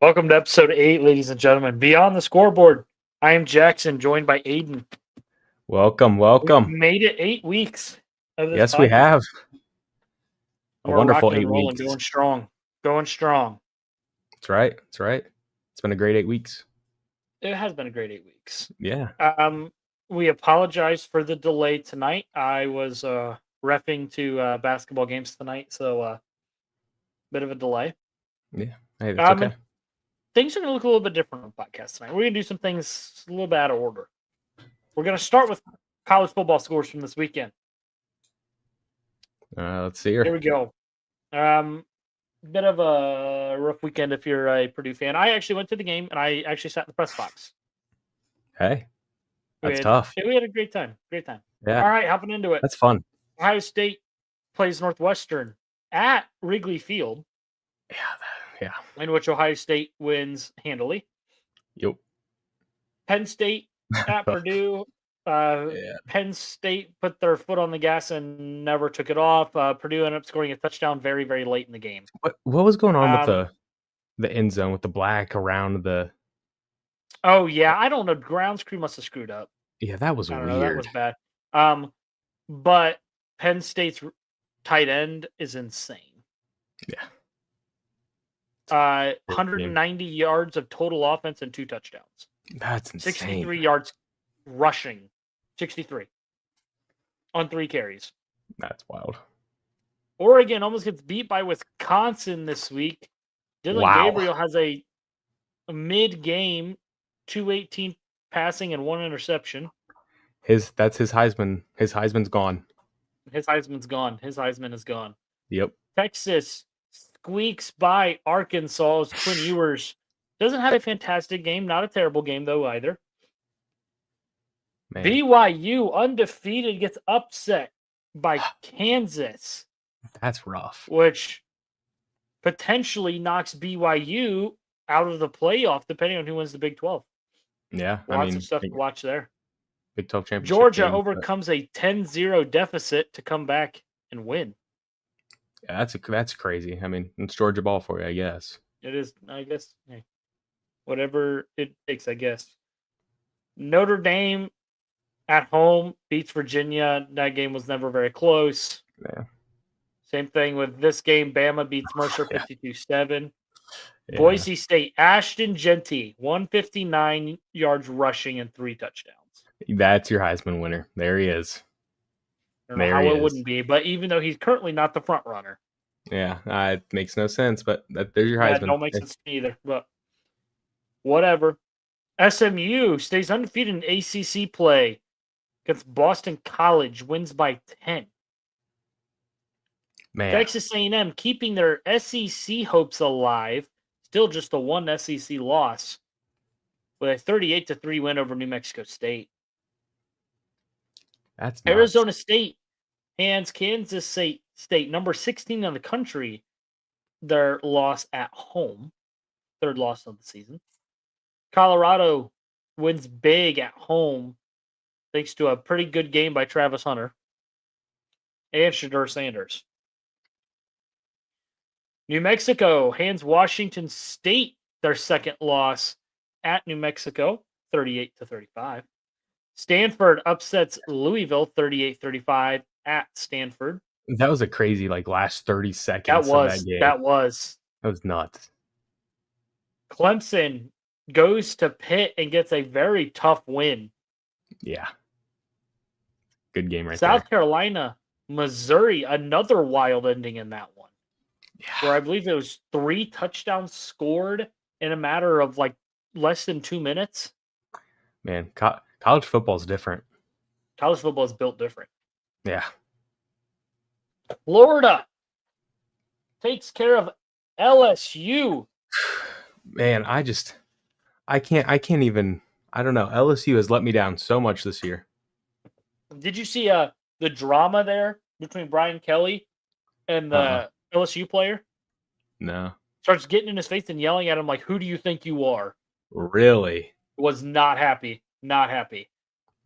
Welcome to episode 8, ladies and gentlemen. Beyond the Scoreboard. I am Jackson, joined by Aiden. Welcome, We've welcome. made it 8 weeks of this Yes, we podcast. have. A And we're wonderful rocking and 8 rolling, weeks. going strong. Going strong. That's right. That's right. It's been a great 8 weeks. It has been a great 8 weeks. Yeah. We apologize for the delay tonight. I was reffing to basketball games tonight, so bit of a delay. Yeah. Hey, that's okay. Things are going to look a little bit different on the podcast tonight. We're going to do some things a little bit out of order. We're going to start with college football scores from this weekend. Let's see here. Here we go. Bit of a rough weekend if you're a Purdue fan. I actually went to the game and I actually sat in the press box. Hey, that's we tough. We had a great time. Great time. Yeah. All right, hopping into it. That's fun. Ohio State plays Northwestern at Wrigley Field. Yeah. In which Ohio State wins handily. Yep. Penn State at Purdue. Penn State put their foot on the gas and never took it off. Purdue ended up scoring a touchdown very, very late in the game. What was going on with the end zone with the black around the? Oh yeah, I don't know. Grounds crew must have screwed up. Yeah, that was weird. That was bad. But Penn State's tight end is insane. Yeah. 190 yards of total offense and 2 touchdowns. That's insane. 63 yards rushing. 63 on 3 carries. That's wild. Oregon almost gets beat by Wisconsin this week. Dylan Gabriel has a mid-game 218 passing and 1 interception. That's his Heisman. His Heisman's gone. His Heisman is gone. Yep. Texas squeaks by Arkansas's Quinn Ewers. Doesn't have a fantastic game. Not a terrible game, though, either. Man. BYU, undefeated, gets upset by Kansas. That's rough. Which potentially knocks BYU out of the playoff, depending on who wins the Big 12. Yeah. Lots of stuff to watch there. Big 12 championship. Georgia overcomes a 10-0 deficit to come back and win. Yeah, that's crazy. I mean, it's Georgia ball for you, I guess. It is, I guess. Hey, whatever it takes, I guess. Notre Dame at home beats Virginia. That game was never very close. Yeah. Same thing with this game. Bama beats Mercer 52-7. Yeah. Boise State, Ashton Genty, 159 yards rushing and 3 touchdowns. That's your Heisman winner. There he is. I don't know how it wouldn't be, but even though he's currently not the front runner. Yeah, it makes no sense, but there's your Heisman. That don't make sense to me either, but whatever. SMU stays undefeated in ACC play against Boston College, wins by 10. Man. Texas A&M keeping their SEC hopes alive, still just a 1 SEC loss, with a 38-3 win over New Mexico State. That's nuts. Arizona State hands Kansas State, number 16 in the country, their loss at home. 3rd loss of the season. Colorado wins big at home thanks to a pretty good game by Travis Hunter and Shedeur Sanders. New Mexico hands Washington State their 2nd loss at New Mexico, 38-35. Stanford upsets Louisville 38-35 at Stanford. That was a crazy last 30 seconds. That was nuts. Clemson goes to Pitt and gets a very tough win. Yeah. Good game right South Carolina, Missouri, another wild ending in that one. Yeah. Where I believe it was 3 touchdowns scored in a matter of less than 2 minutes. Man, college football is different. College football is built different. Yeah. Florida takes care of LSU. Man, I can't even. I don't know. LSU has let me down so much this year. Did you see the drama there between Brian Kelly and the LSU player? No. Starts getting in his face and yelling at him like, "Who do you think you are?" Really? Was not happy. Not happy.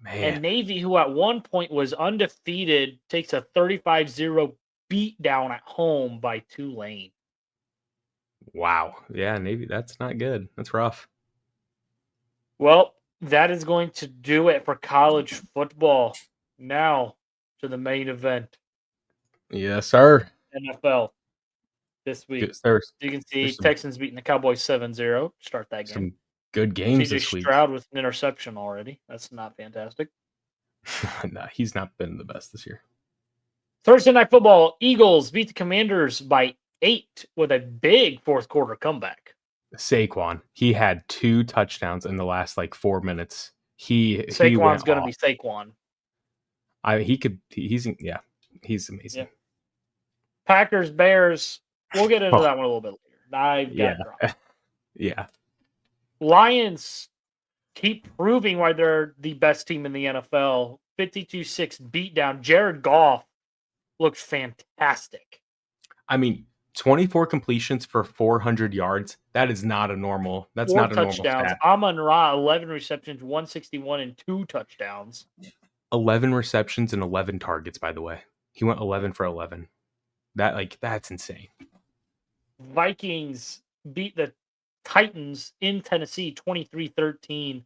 Man. And Navy, who at one point was undefeated, takes a 35-0 beat down at home by Tulane. Wow. Yeah, maybe that's not good. That's rough. Well, that is going to do it for college football. Now to the main event, Yes, sir. NFL this week. Good- There's You can see there's some Texans beating the Cowboys 7-0. Start that game. some good games CJ this week. Stroud with an interception already. That's not fantastic. Nah, he's not been the best this year. Thursday night football, Eagles beat the Commanders by 8 with a big fourth quarter comeback. Saquon, he had 2 touchdowns in the last like 4 minutes. He Saquon's went going to off. be Saquon. He's amazing. Yeah. Packers, Bears. We'll get into Oh, that one a little bit later. I've got yeah. to drop. Yeah. Lions keep proving why they're the best team in the NFL. 52-6 beatdown. Jared Goff looked fantastic. I mean, 24 completions for 400 yards. That is not a normal. That's 4 not a normal touchdowns. stat. Amon-Ra, 11 receptions, 161, and 2 touchdowns. 11 receptions and 11 targets, by the way. He went 11 for 11. That's insane. Vikings beat the Titans in Tennessee 23-13,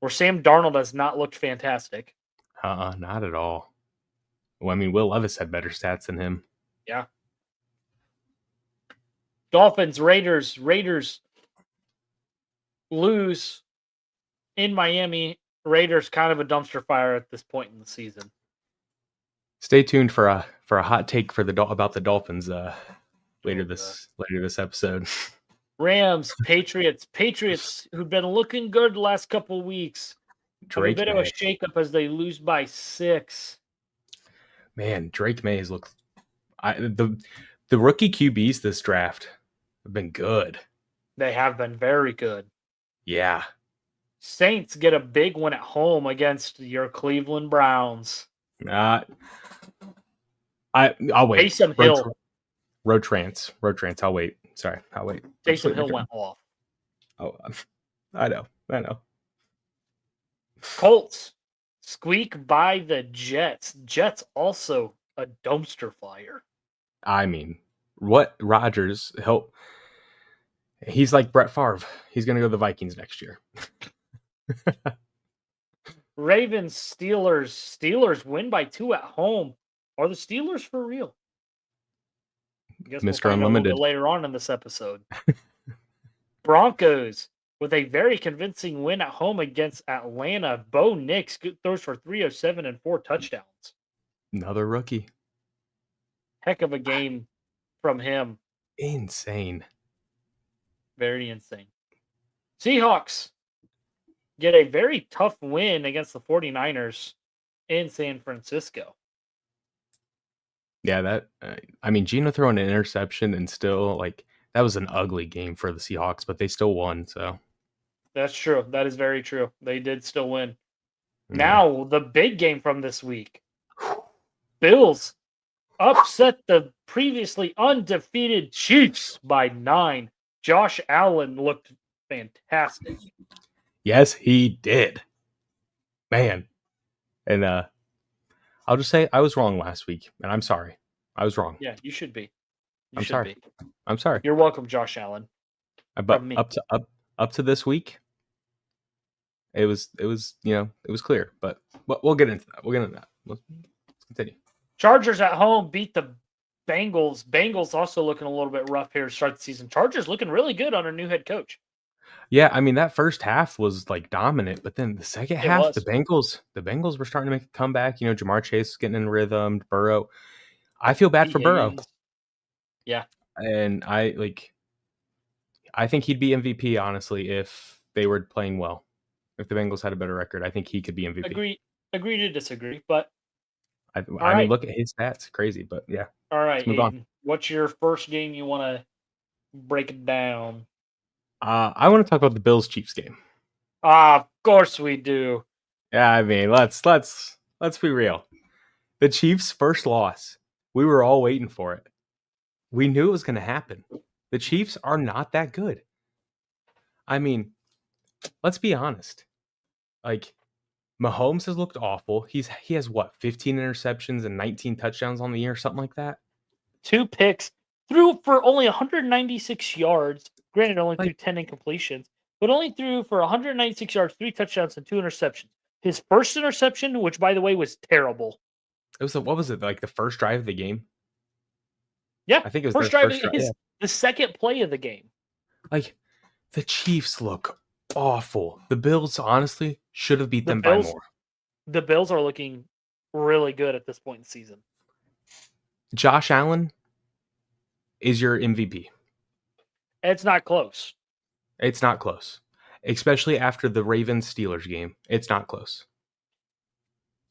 where Sam Darnold has not looked fantastic. Not at all. Well, I mean, Will Levis had better stats than him. Yeah. Dolphins, Raiders. Raiders lose in Miami. Raiders kind of a dumpster fire at this point in the season. Stay tuned for a hot take for about the Dolphins later this episode. Rams, Patriots. Patriots, who've been looking good the last couple of weeks, have a bit of a shakeup as they lose by 6. Man, Drake May has looked. The rookie QBs this draft have been good. They have been very good. Yeah. Saints get a big one at home against your Cleveland Browns. I'll wait. Taysom Hill. Road trance. I'll wait. Sorry, I'll wait. Taysom Hill went off. Oh, I know. Colts squeak by the Jets. Jets also a dumpster fire. I mean, what Rodgers help? He's like Brett Favre. He's going to go to the Vikings next year. Ravens, Steelers. Steelers win by 2 at home. Are the Steelers for real? I guess Mr. we'll find out a Unlimited little bit later on in this episode. Broncos with a very convincing win at home against Atlanta. Bo Nix throws for 307 and 4 touchdowns. Another rookie. Heck of a game from him. Insane. Very insane. Seahawks get a very tough win against the 49ers in San Francisco. Yeah, I mean, Gino throwing an interception and still that was an ugly game for the Seahawks, but they still won. So that's true. That is very true. They did still win. Yeah. Now the big game from this week: Bills upset the previously undefeated Chiefs by 9. Josh Allen looked fantastic. Yes, he did. Man. And I'll just say I was wrong last week, and I'm sorry. I was wrong. Yeah, you should be. I'm sorry. I'm sorry. You're welcome, Josh Allen. But up to this week, it was clear. But we'll get into that. Let's continue. Chargers at home beat the Bengals. Bengals also looking a little bit rough here to start the season. Chargers looking really good on a new head coach. Yeah, I mean that first half was dominant, but then the second half, the Bengals were starting to make a comeback. Jamar Chase was getting in rhythm. Burrow, I feel bad for Burrow. Yeah, and I think he'd be MVP honestly if they were playing well. If the Bengals had a better record, I think he could be MVP. Agree to disagree, but I mean, look at his stats, crazy, but yeah. All right, let's move on. What's your first game you want to break it down? I want to talk about the Bills-Chiefs game. Of course we do. Yeah, I mean, let's be real. The Chiefs' first loss, we were all waiting for it. We knew it was going to happen. The Chiefs are not that good. I mean, let's be honest. Mahomes has looked awful. He has 15 interceptions and 19 touchdowns on the year, something like that. 2 picks, threw for only 196 yards. Granted, only threw Like 10 incompletions, but only threw for 196 yards, 3 touchdowns, and 2 interceptions. His first interception, which by the way was terrible. it was what was it like the first drive of the game? Yeah, I think it was first their drive first drive. his the second play of the game. Like the Chiefs look awful. The Bills honestly should have beat The them by Bills, more. the Bills are looking really good at this point in the season. Josh Allen is your MVP. It's not close. It's not close. Especially after the Ravens Steelers game. It's not close.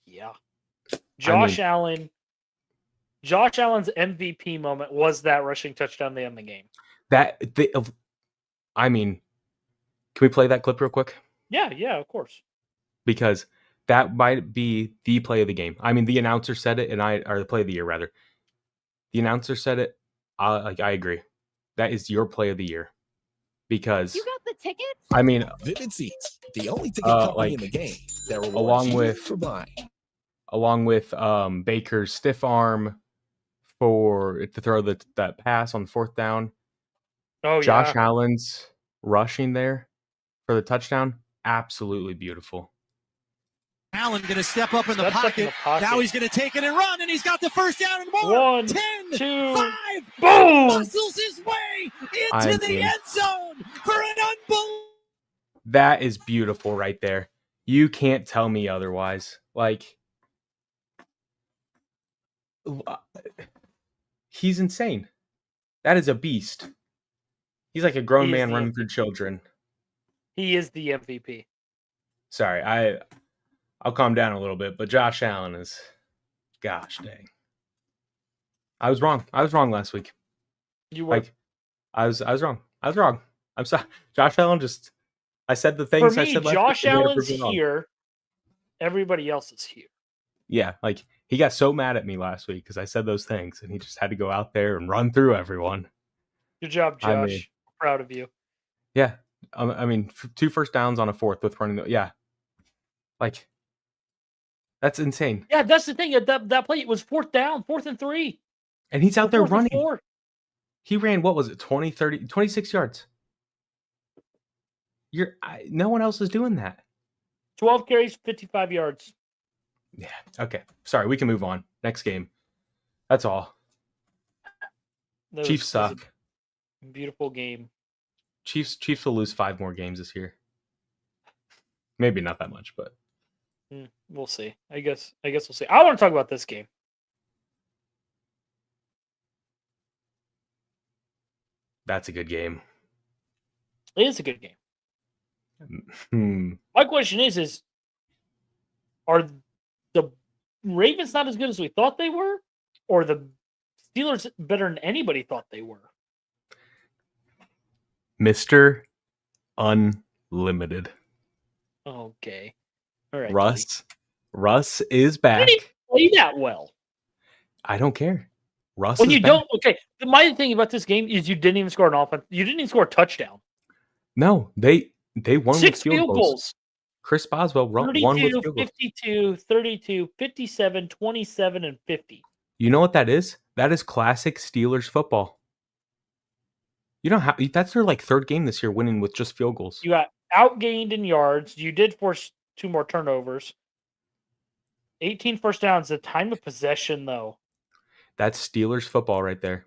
Yeah. I Josh mean, Allen's MVP moment was that rushing touchdown to end the game. I mean, can we play that clip real quick? Yeah, of course. Because that might be the play of the game. I mean, the announcer said it, or the play of the year rather. The announcer said it. I agree. That is your play of the year. Because You got the tickets? I mean, Vivid Seats, the only ticket company in the game that rewards you for buying. Along with Baker's stiff arm to throw that pass on 4th down. Oh, Josh yeah. Allen's rushing there for the touchdown, absolutely beautiful. Allen going to step up in the pocket. Now he's going to take it and run, and he's got the first down and more. 1, 10, 2, 5, boom! muscles his way into the end zone for an unbelievable. That is beautiful right there. You can't tell me otherwise. Like, he's insane. That is a beast. He's like a grown man running through children. He is the MVP. Sorry, I'll calm down a little bit, but Josh Allen is, gosh dang. I was wrong. I was wrong last week. You were. I was wrong. I was wrong. I'm sorry. Josh Allen I said the things For me, I said last Josh week. Allen's here. Everybody else is here. Yeah, like he got so mad at me last week because I said those things, and he just had to go out there and run through everyone. Good job, Josh. I mean, proud of you. Yeah, I mean, 2 first downs on a 4th with running. Yeah, like that's insane. Yeah, that's the thing. That play was 4th down, 4th and 3, and he's out there running. 4. He ran, what was it, 20, 30, 26 yards. No one else is doing that. 12 carries, 55 yards. Yeah. Okay. Sorry, we can move on. Next game. That's all. Chiefs suck. Beautiful game. Chiefs will lose 5 more games this year. Maybe not that much, but we'll see. I guess we'll see. I want to talk about this game. That's a good game. It is a good game. My question is are the Ravens not as good as we thought they were, or the Steelers better than anybody thought they were? Mr. Unlimited. Okay. All right. Russ is back. Did he play that well? I don't care. Russ when is you back. don't, okay. My thing about this game is you didn't even score an offense. You didn't even score a touchdown. No, they won 6 with field goals. Chris Boswell won with field goals. 52, 32, 57, 27, and 50. You know what that is? That is classic Steelers football. You know how that's their like 3rd game this year winning with just field goals. You got outgained in yards. You did force 2 more turnovers. 18 first downs. The time of possession, though. That's Steelers football right there.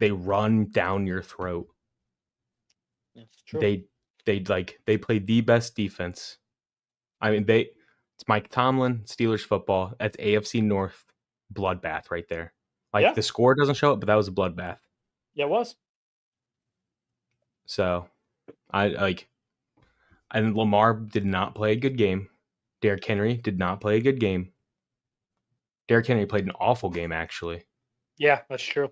They run down your throat. That's true. They play the best defense. I mean, it's Mike Tomlin, Steelers football. That's AFC North bloodbath right there. Like the score doesn't show it, but that was a bloodbath. Yeah, it was. So, and Lamar did not play a good game. Derrick Henry did not play a good game. Derrick Henry played an awful game, actually. Yeah, that's true.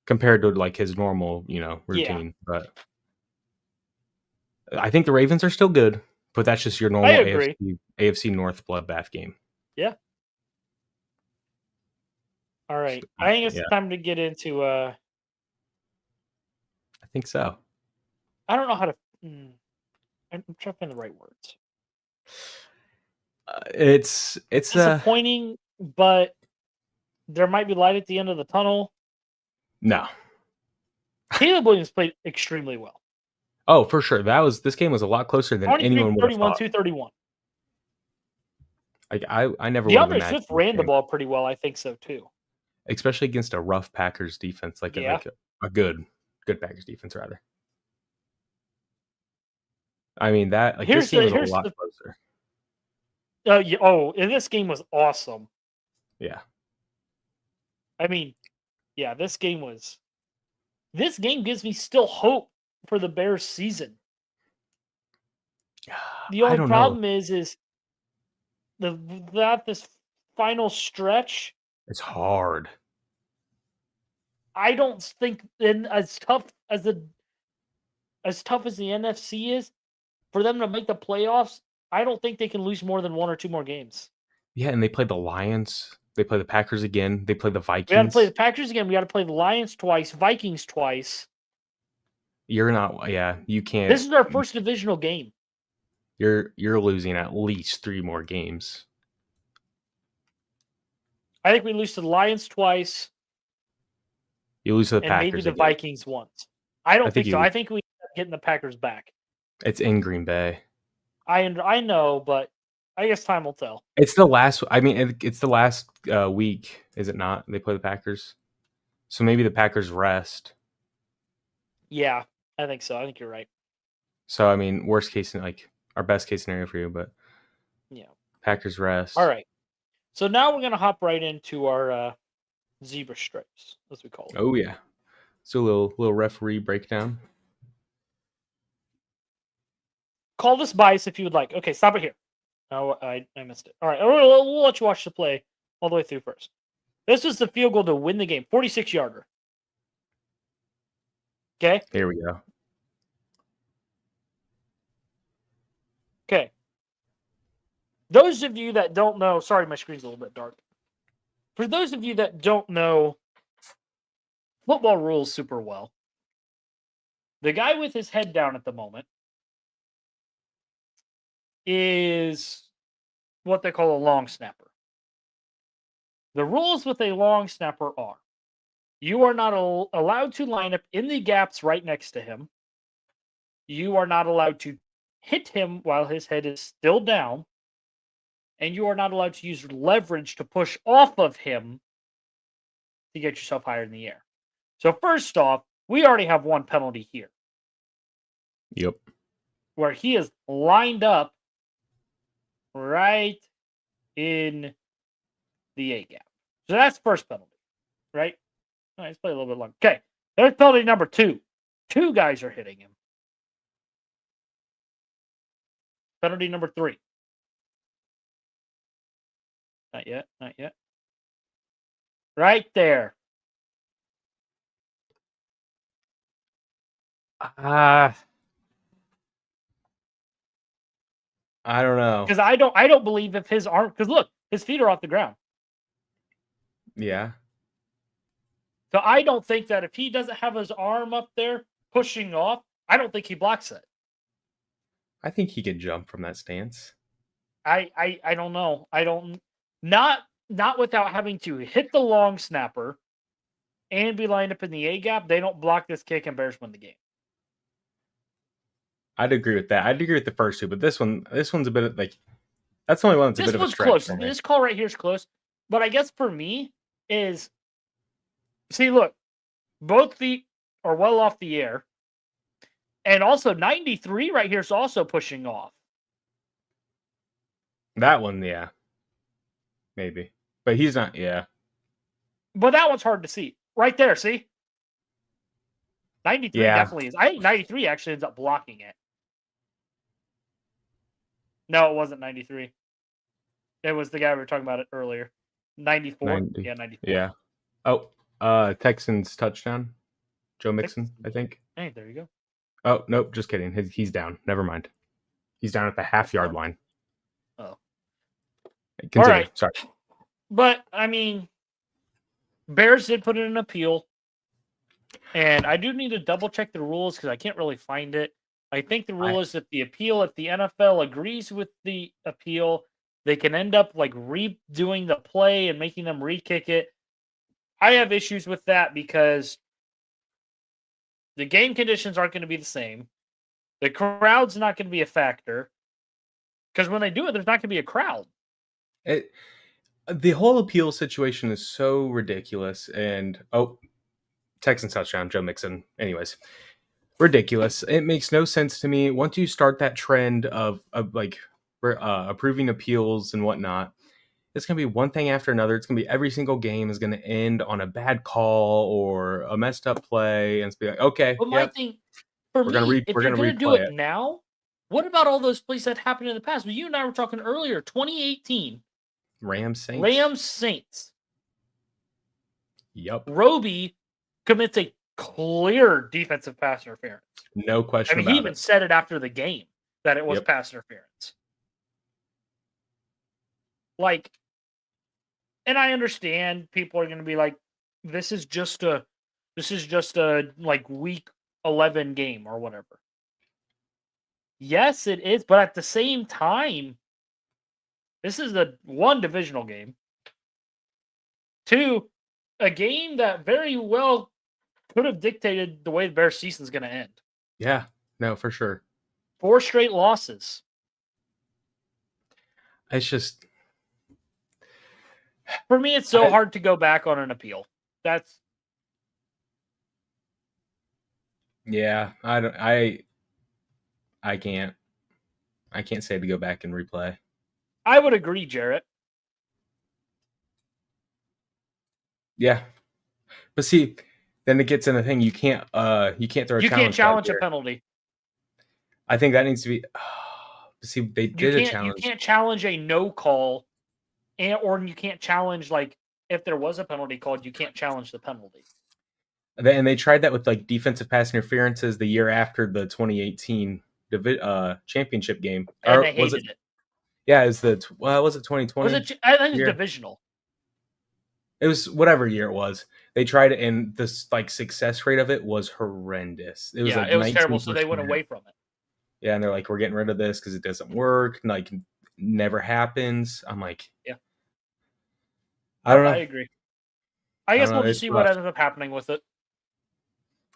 Compared to like his normal, routine. Yeah. But I think the Ravens are still good, but that's just your normal AFC North bloodbath game. Yeah. All right. I think it's time to get into I think so. I don't know how to I'm trying to find the right words. It's disappointing, but there might be light at the end of the tunnel. No. Caleb Williams played extremely well. Oh, for sure. This game was a lot closer than anyone would have thought. 231. I never would have DeAndre imagined. Swift ran the ball pretty well. I think so too. Especially against a rough Packers defense, a good Packers defense rather. I mean that this game was a lot closer. And this game was awesome. Yeah. I mean, yeah, this game gives me still hope for the Bears season. The only problem is this final stretch. It's hard. I don't think as tough as the NFC is, for them to make the playoffs, I don't think they can lose more than one or two more games. Yeah, and they play the Lions. They play the Packers again. They play the Vikings. We got to play the Packers again. We got to play the Lions twice, Vikings twice. You're not. Yeah, you can't. This is our first divisional game. You're losing at least 3 more games. I think we lose to the Lions twice. You lose to the Packers maybe the again. Vikings once. I don't think so. I think we end up getting the Packers back. It's in Green Bay. I know, but I guess time will tell. It's the last. I mean, it's the last week, is it not? They play the Packers, so maybe the Packers rest. Yeah, I think so. I think you're right. So I mean, worst case, our best case scenario for you, but yeah, Packers rest. All right. So now we're gonna hop right into our zebra stripes, as we call it. Oh yeah. So a little referee breakdown. Call this bias if you would like. Okay, stop it here. Oh, I missed it. All right, we'll let you watch the play all the way through first. This was the field goal to win the game, 46-yarder. Okay? Here we go. Okay. Those of you that don't know, sorry, my screen's a little bit dark. For those of you that don't know football rules super well, the guy with his head down at the moment is what they call a long snapper. The rules with a long snapper are: you are not allowed to line up in the gaps right next to him. You are not allowed to hit him while his head is still down. And you are not allowed to use leverage to push off of him to get yourself higher in the air. So first off, we already have one penalty here. Yep. Where he is lined up right in the A gap. So that's first penalty, right? All right, let's play a little bit longer. Okay, there's penalty number 2. 2 guys are hitting him. Penalty number 3. Not yet, not yet. Right there. I don't know. Because I don't believe if his arm, because look, his feet are off the ground. Yeah. So I don't think that if he doesn't have his arm up there pushing off, I don't think he blocks it. I think he could jump from that stance. I don't know. I don't not without having to hit the long snapper and be lined up in the A gap. They don't block this kick and Bears win the game. I'd agree with that. I'd agree with the first two, but this one's a bit of that's the only one that's a bit of a stretch. Close. This call right here is close. But I guess for me is, see, look, both feet are well off the air. And also 93 right here is also pushing off. That one, yeah. Maybe. But he's not, yeah. But that one's hard to see. Right there, see? 93 definitely is. I think 93 actually ends up blocking it. No, it wasn't 93. It was the guy we were talking about it earlier. 94. Yeah, 94. Yeah. Oh, Texans touchdown. Joe Mixon, I think. Hey, there you go. Oh, nope, just kidding. He's down. Never mind. He's down at the half-yard line. Oh. Continue. All right. Sorry. But, I mean, Bears did put in an appeal. And I do need to double-check the rules because I can't really find it. I think the rule is that if the NFL agrees with the appeal, they can end up redoing the play and making them re-kick it. I have issues with that because The game conditions aren't going to be the same. The crowd's not going to be a factor. Because when they do it, there's not going to be a crowd. The whole appeal situation is so ridiculous. And, Texans touchdown, Joe Mixon. Anyways, ridiculous. It makes no sense to me. Once you start that trend of approving appeals and whatnot, it's going to be one thing after another. It's going to be every single game is going to end on a bad call or a messed up play. And it's be like, okay, but my thing, for me, if you're going to do it now, what about all those plays that happened in the past? Well, you and I were talking earlier, 2018. Rams Saints. Yep. Roby commits a clear defensive pass interference. No question about it. He even said it after the game that it was pass interference. Like, and I understand people are going to be like, this is just a like week 11 game or whatever. Yes, it is, but at the same time, this is one divisional game. 2, a game that very well could have dictated the way the Bears' season is going to end. Yeah, no, for sure. 4 straight losses. It's just, for me, it's so hard to go back on an appeal. Yeah, I can't say to go back and replay. I would agree, Jarrett. Yeah, but see, then it gets in the thing. You can't throw a challenge. You can't challenge a penalty. I think that needs to be. See, they did a challenge. You can't challenge a no call, or you can't challenge if there was a penalty called. You can't challenge the penalty. And they tried that with defensive pass interferences the year after the 2018 championship game. And they hated it. Yeah, was it 2020? I think it was divisional. It was whatever year it was. They tried it, and the success rate of it was horrendous. It was it was terrible. So they went away from it. Yeah, and they're like, we're getting rid of this because it doesn't work. Never happens. I'm like, yeah. I don't know. I agree. I guess we'll just see what ends up happening with it.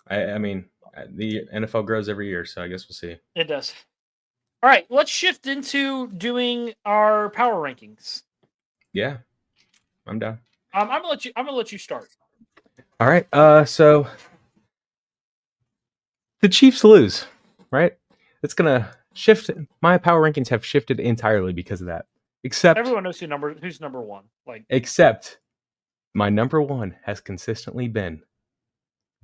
I mean, the NFL grows every year, so I guess we'll see. It does. All right, let's shift into doing our power rankings. Yeah, I'm down. I'm gonna let you start. All right. So the Chiefs lose, right? It's gonna shift. My power rankings have shifted entirely because of that. Except everyone knows who's number one. Except my number one has consistently been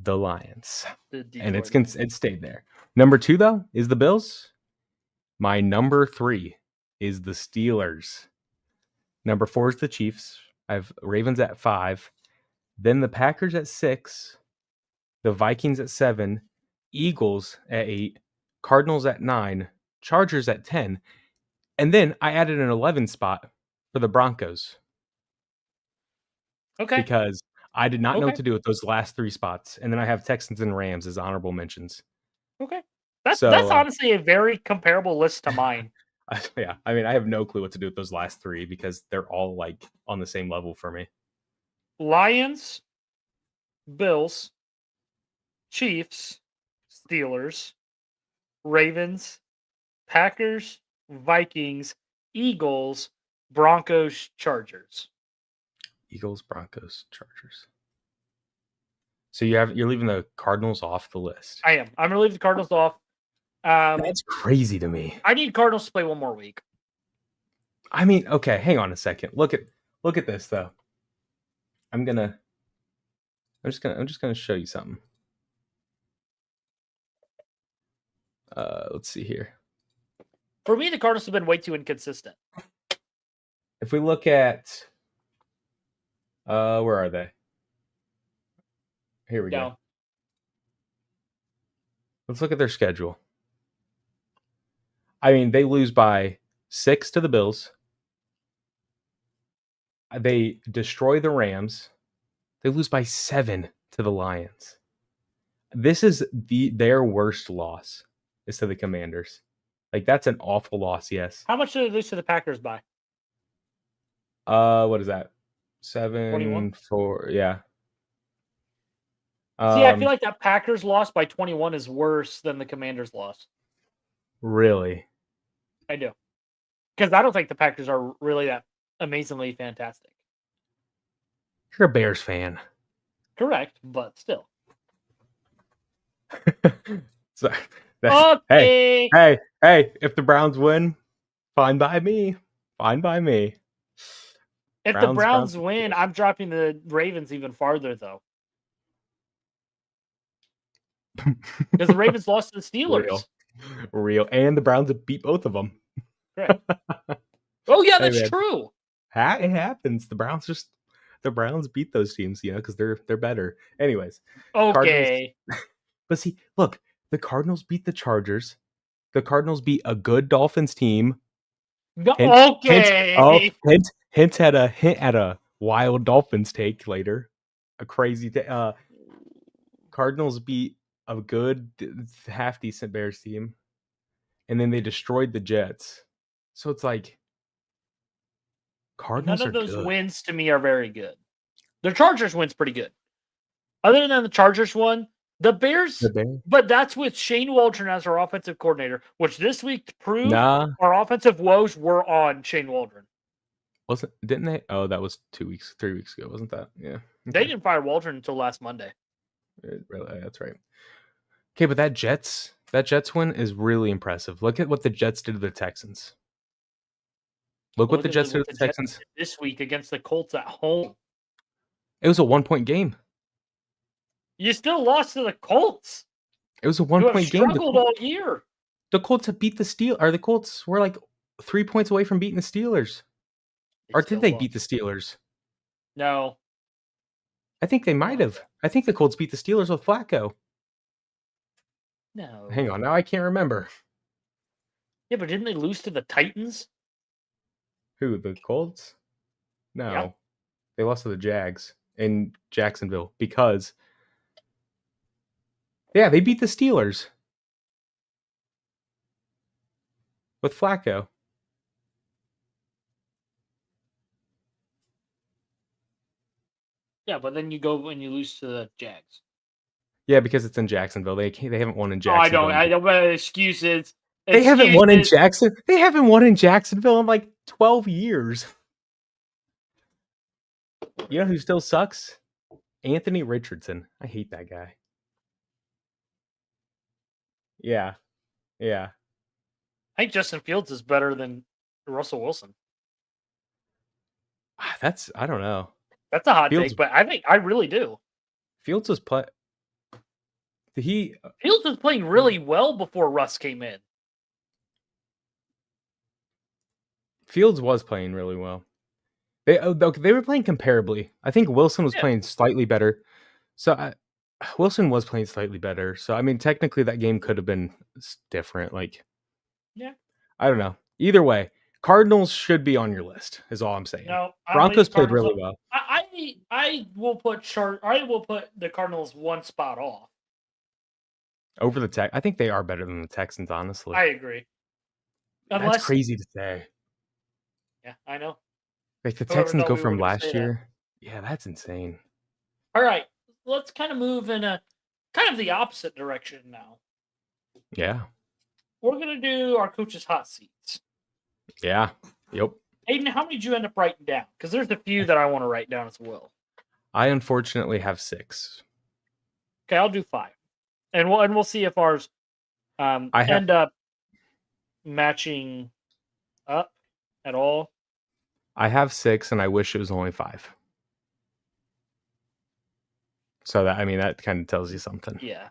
the Lions, and it stayed there. Number 2 though is the Bills. My number 3 is the Steelers. Number 4 is the Chiefs. I have Ravens at 5, then the Packers at 6, the Vikings at 7, Eagles at 8, Cardinals at 9, Chargers at 10, and then I added an 11 spot for the Broncos. Okay. Because I did not know what to do with those last 3 spots, and then I have Texans and Rams as honorable mentions. Okay. That's honestly a very comparable list to mine. Yeah, I mean, I have no clue what to do with those last 3 because they're all on the same level for me. Lions, Bills, Chiefs, Steelers, Ravens, Packers, Vikings, Eagles, Broncos, Chargers. Eagles, Broncos, Chargers. So you're leaving the Cardinals off the list. I am. I'm going to leave the Cardinals off. That's crazy to me. I need Cardinals to play one more week. I mean, okay, hang on a second. Look at this though. I'm just gonna show you something. Let's see here. For me, the Cardinals have been way too inconsistent. If we look at where are they? Here we go. Let's look at their schedule. I mean, they lose by 6 to the Bills. They destroy the Rams. They lose by 7 to the Lions. This is their worst loss is to the Commanders. That's an awful loss, yes. How much did they lose to the Packers by? What is that? 7, 21? 4, yeah. See, I feel like that Packers loss by 21 is worse than the Commanders loss. Really? I do. Because I don't think the Packers are really that amazingly fantastic. You're a Bears fan. Correct, but still. So, okay. Hey, if the Browns win, fine by me. Fine by me. If the Browns win, I'm dropping the Ravens even farther, though. Because the Ravens lost to the Steelers. Real. And the Browns have beat both of them. Correct. Oh, yeah, that's true. It happens. The Browns beat those teams, because they're better. Anyways. Okay. But see, look, the Cardinals beat the Chargers. The Cardinals beat a good Dolphins team. Okay. Hint at a wild Dolphins take later. A crazy Cardinals beat a good, half decent Bears team, and then they destroyed the Jets. So it's like Cardinals. None of those good. wins to me are very good. The Chargers win's pretty good. Other than the Chargers one, the Bears. But that's with Shane Waldron as our offensive coordinator, which this week proved our offensive woes were on Shane Waldron. Didn't they? Oh, that was 3 weeks ago, wasn't that? Yeah. Okay. They didn't fire Waldron until last Monday. Really, that's right. Okay, but that Jets win is really impressive. Look at what the Jets did to the Texans. Look what the Jets did to the Texans this week against the Colts at home. It was a 1-point game. You still lost to the Colts. It was a 1-point game. Struggled all year. The Colts have beat the Steelers. Or the Colts were like 3 points away from beating the Steelers. Or did they beat the Steelers? No. I think they might have. I think the Colts beat the Steelers with Flacco. No. Hang on, now I can't remember. Yeah, but didn't they lose to the Titans? Who, the Colts? No. Yeah. They lost to the Jags in Jacksonville because... Yeah, they beat the Steelers. With Flacco. Yeah, but then you go and you lose to the Jags. Yeah, because it's in Jacksonville. They haven't won in Jacksonville. Oh, I don't excuses. They haven't won in Jackson. They haven't won in Jacksonville in like 12 years. You know who still sucks? Anthony Richardson. I hate that guy. Yeah. Yeah. I think Justin Fields is better than Russell Wilson. I don't know. That's a hot take, but I really do. Fields was Fields was playing really well before Russ came in. Fields was playing really well. They were playing comparably. I think Wilson was playing slightly better. So Wilson was playing slightly better. So I mean, technically that game could have been different. Like, yeah, I don't know. Either way, Cardinals should be on your list. Is all I'm saying. No, Broncos played really well. I will put the Cardinals one spot off over the Tech. I think they are better than the Texans. Honestly, I agree. That's crazy to say. Yeah, I know. Like the Texans go from last year. Yeah, that's insane. All right, let's kind of move in a kind of the opposite direction now. Yeah. We're gonna do our coaches' hot seats. Yeah. Yep. Aiden, how many did you end up writing down? Because there's a few that I want to write down as well. I unfortunately have 6. Okay, I'll do 5, and we'll see if ours end up matching up at all. I have 6, and I wish it was only 5. So that kind of tells you something. Yeah.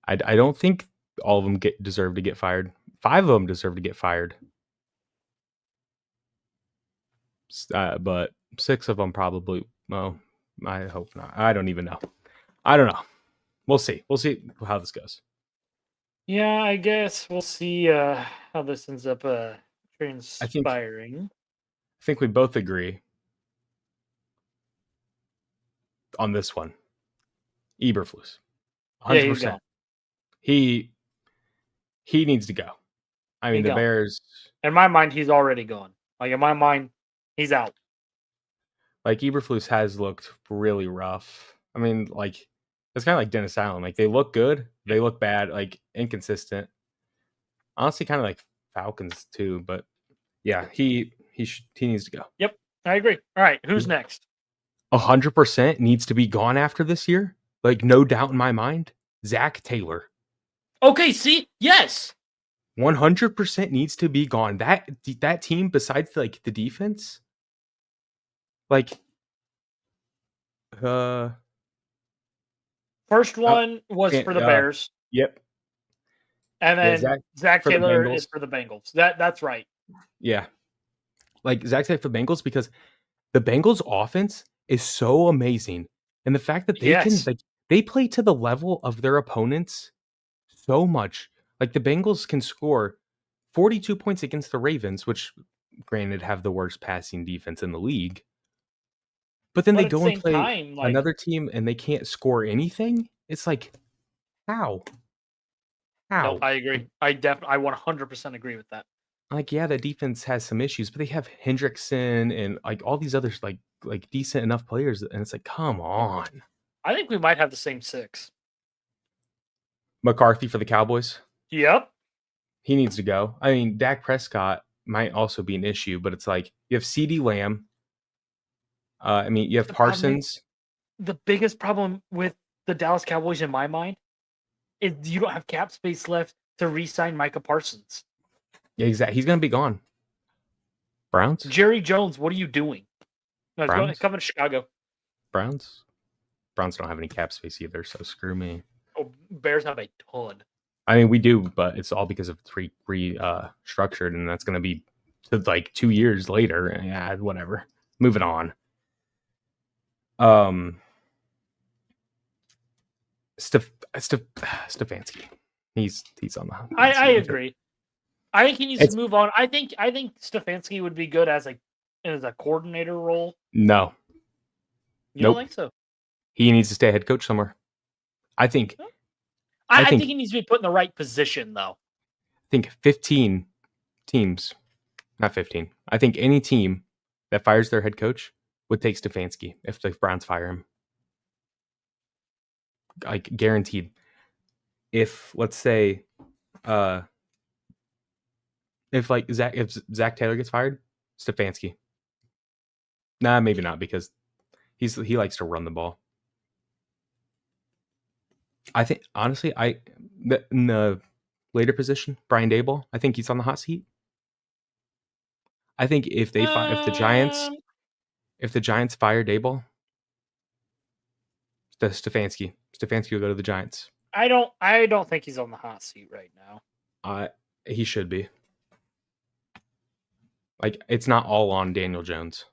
I don't think all of them deserve to get fired. 5 of them deserve to get fired. But 6 of them probably. Well, I hope not. I don't even know. I don't know. We'll see. We'll see how this goes. Yeah, I guess we'll see how this ends up transpiring. I think we both agree on this one. Eberflus. 100%. He needs to go. I mean, the Bears... In my mind, he's already gone. Like, in my mind, he's out. Like, Eberflus has looked really rough. I mean, like, it's kind of like Dennis Allen. Like, they look good, they look bad, like inconsistent. Honestly, kind of like Falcons too. But yeah, he needs to go. Yep, I agree. All right, who's next? 100% needs to be gone after this year. Like, no doubt in my mind, Zach Taylor. Okay, see, yes, 100% needs to be gone. That team, besides like the defense, like, first one was for the Bears. Yep. And then Zach Taylor is for the Bengals. That's right. Yeah. Like, Zach Taylor for the Bengals, because the Bengals offense is so amazing. And the fact that they can, like, they play to the level of their opponents so much. Like, the Bengals can score 42 points against the Ravens, which granted have the worst passing defense in the league. But then they go and play another team and they can't score anything. It's like, how? No, I agree. I 100% agree with that. Like, yeah, the defense has some issues, but they have Hendrickson and like all these others like decent enough players, and it's like, come on. I think we might have the same 6. McCarthy for the Cowboys. Yep. He needs to go. I mean, Dak Prescott might also be an issue, but it's like you have CeeDee Lamb. I mean, you have Parsons. The biggest problem with the Dallas Cowboys, in my mind, is you don't have cap space left to re-sign Micah Parsons. Yeah, exactly. He's going to be gone. Browns? Jerry Jones, what are you doing? No, he's coming to Chicago. Browns don't have any cap space either, so screw me. Oh, Bears have a ton. I mean, we do, but it's all because of restructured, and that's going to be like 2 years later. Yeah, whatever. Moving on. Stefanski. He's on the. I agree. I think he needs to move on. I think Stefanski would be good as a coordinator role. No. You don't think so? He needs to stay head coach somewhere. I think. I think he needs to be put in the right position, though. I think 15 teams, not 15. I think any team that fires their head coach would take Stefanski if the Browns fire him. Like, guaranteed. If, let's say, if Zach Taylor gets fired, Stefanski. Nah, maybe not, because he likes to run the ball. I think, honestly, in the later position, Brian Daboll, I think he's on the hot seat. I think if the Giants fire Daboll, Stefanski will go to the Giants. I don't think he's on the hot seat right now. He should be. Like, it's not all on Daniel Jones.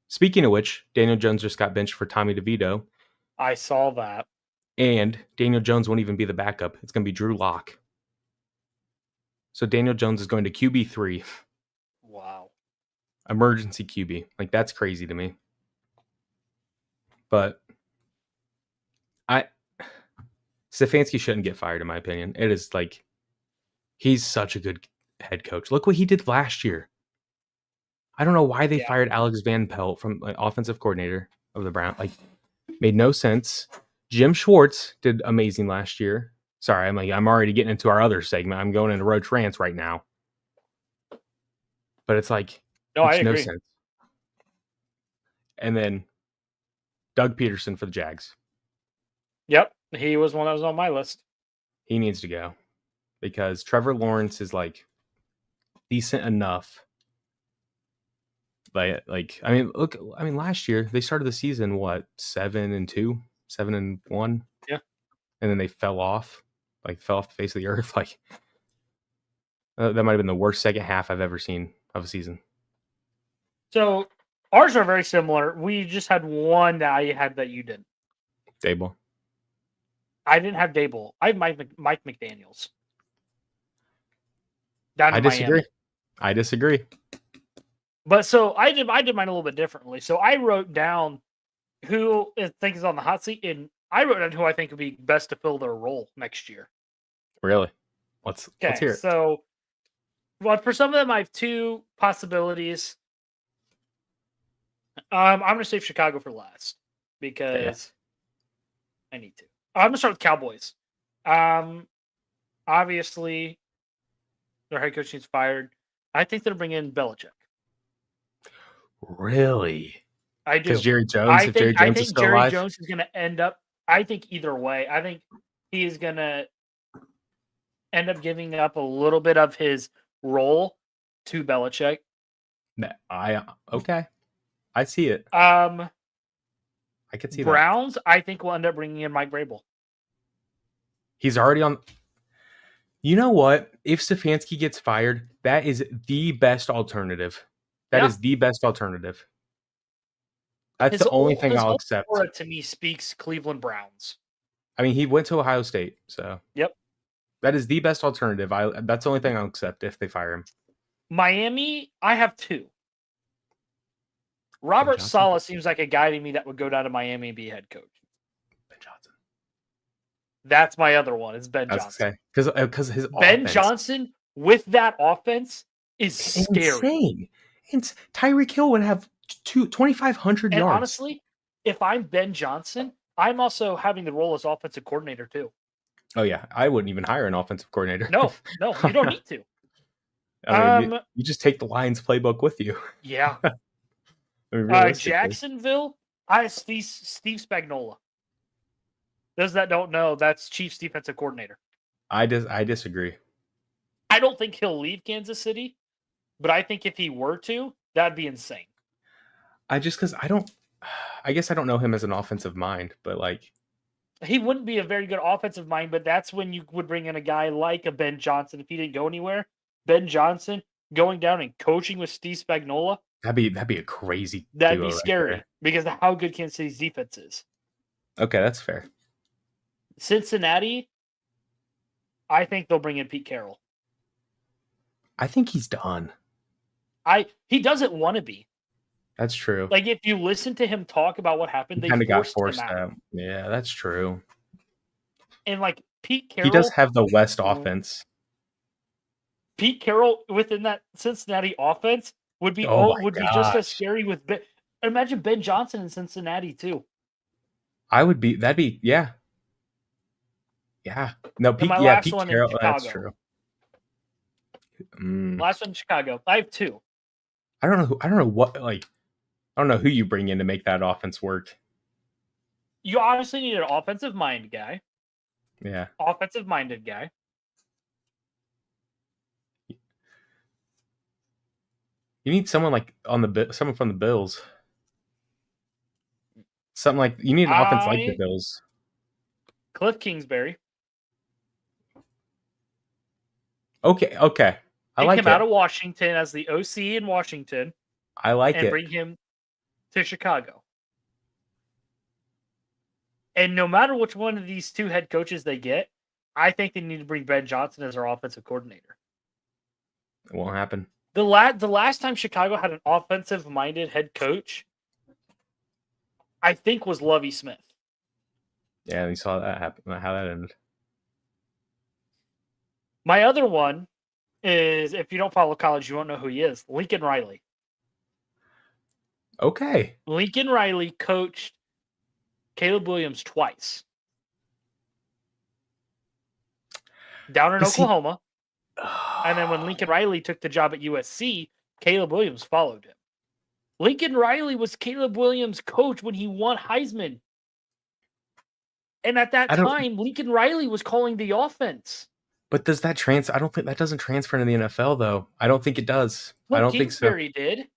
Speaking of which, Daniel Jones just got benched for Tommy DeVito. I saw that. And Daniel Jones won't even be the backup. It's going to be Drew Lock. So Daniel Jones is going to QB3. Wow. Emergency QB. Like, that's crazy to me. But Stefanski shouldn't get fired, in my opinion. It is like, he's such a good head coach. Look what he did last year. I don't know why they fired Alex Van Pelt from offensive coordinator of the Browns. Like, made no sense. Jim Schwartz did amazing last year. Sorry, I'm already getting into our other segment. I'm going into Road Trance right now. But it's like, makes no sense. And then Doug Peterson for the Jags. Yep, he was one that was on my list. He needs to go because Trevor Lawrence is like decent enough. Like, I mean, look, last year they started the season 7-2, 7-1. Yeah, and then they fell off the face of the earth. Like, that might have been the worst second half I've ever seen of a season. So ours are very similar. We just had one that I had that you didn't. Daboll. I didn't have Daboll. I had Mike McDaniels. I disagree. But so I did mine a little bit differently. So I wrote down who I think is on the hot seat, and I wrote down who I think would be best to fill their role next year. Really? Let's hear it. So, for some of them, I have 2 possibilities. I'm going to save Chicago for last because I need to. I'm going to start with Cowboys. Obviously, their head coach needs fired. I think they'll bring in Belichick. Really? I do. Because Jerry Jones, I if Jerry think Jones is still Jerry alive? Jones is going to end up. I think either way. I think he is going to end up giving up a little bit of his role to Belichick. Okay. I see it. I could see Browns, I think will end up bringing in Mike Vrabel. He's already on. You know what? If Stefanski gets fired, that is the best alternative. That is the best alternative. That's the only thing I'll accept. To me, speaks Cleveland Browns. I mean, he went to Ohio State, so. Yep. That is the best alternative. That's the only thing I'll accept if they fire him. Miami, I have two. Robert Saleh seems like a guy to me that would go down to Miami and be head coach. Ben Johnson. That's my other one. It's Ben Johnson. Because his Ben Johnson with that offense is scary. Insane. And Tyreek Hill would have 2,500 yards. And honestly, if I'm Ben Johnson, I'm also having the role as offensive coordinator too. Oh yeah, I wouldn't even hire an offensive coordinator. No, you don't need to. I mean, you just take the Lions playbook with you. Yeah. I mean, Jacksonville, Steve Spagnuolo. Those that don't know, that's Chiefs defensive coordinator. I disagree. I don't think he'll leave Kansas City, but I think if he were to, that'd be insane. I guess I don't know him as an offensive mind, but like he wouldn't be a very good offensive mind, but that's when you would bring in a guy like a Ben Johnson if he didn't go anywhere. Ben Johnson going down and coaching with Steve Spagnuolo. That'd be a crazy. That'd be scary because of how good Kansas City's defense is. Okay, that's fair. Cincinnati, I think they'll bring in Pete Carroll. I think he's done. He doesn't want to be. That's true. Like if you listen to him talk about what happened, they kind of got forced out. Yeah, that's true. And like Pete Carroll, he does have the West offense. Pete Carroll within that Cincinnati offense would be just as scary with Ben. Imagine Ben Johnson in Cincinnati too. That'd be yeah. No, Pete Carroll, that's true. Last one in Chicago. I have two. I don't know who you bring in to make that offense work. You obviously need an offensive mind guy. Yeah. Offensive minded guy. You need someone like someone from the Bills. Something like you need an offense like the Bills. Cliff Kingsbury. Okay. I like him out of Washington as the OC in Washington. I like it. And bring him to Chicago. And no matter which one of these two head coaches they get, I think they need to bring Ben Johnson as our offensive coordinator. It won't happen. The last time Chicago had an offensive-minded head coach, I think was Lovie Smith. Yeah, we saw that happen. How that ended. My other one is, if you don't follow college, you won't know who he is. Lincoln Riley. Okay. Lincoln Riley coached Caleb Williams twice. Down in Oklahoma. And then when Lincoln Riley took the job at USC, Caleb Williams followed him. Lincoln Riley was Caleb Williams' coach when he won Heisman. And at that time, Lincoln Riley was calling the offense. But does that transfer? I don't think that doesn't transfer into the NFL, though. I don't think it does. Well, I don't think so. Kingsbury did.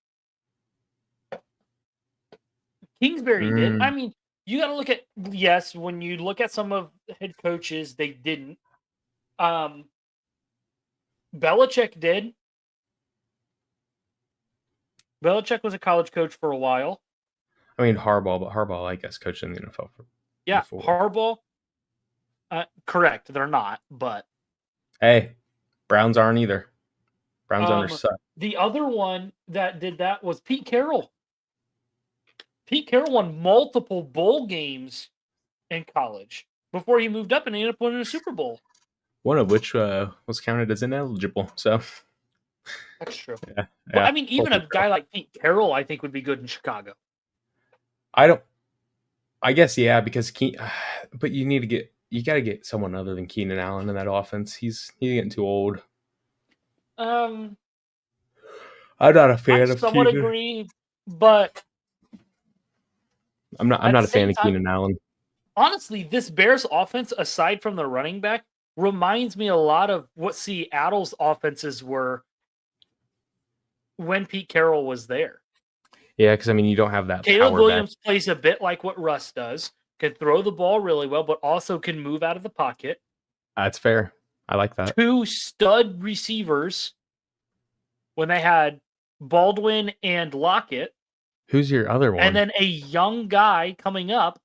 Kingsbury did. I mean, you got to look at, yes, when you look at some of the head coaches, they didn't. Belichick did. Belichick was a college coach for a while. I mean, Harbaugh, I guess, coached in the NFL. Before. Harbaugh. Correct. They're not, but. Hey, Browns aren't either. Browns owners suck. The other one that did that was Pete Carroll. Pete Carroll won multiple bowl games in college before he moved up and ended up winning a Super Bowl. One of which was counted as ineligible. So that's true. Yeah. But I mean, even a guy like Pete Carroll, I think, would be good in Chicago. I don't. I guess because but you got to get someone other than Keenan Allen in that offense. He's getting too old. I'm not a fan of somewhat Keenan. agree, but I'm not a fan of Keenan Allen. Honestly, this Bears offense, aside from the running back, reminds me a lot of what Seattle's offenses were when Pete Carroll was there. Yeah, because you don't have that. Caleb Williams plays a bit like what Russ does. Can throw the ball really well, but also can move out of the pocket. That's fair. I like that. 2 stud receivers when they had Baldwin and Lockett. Who's your other one? And then a young guy coming up,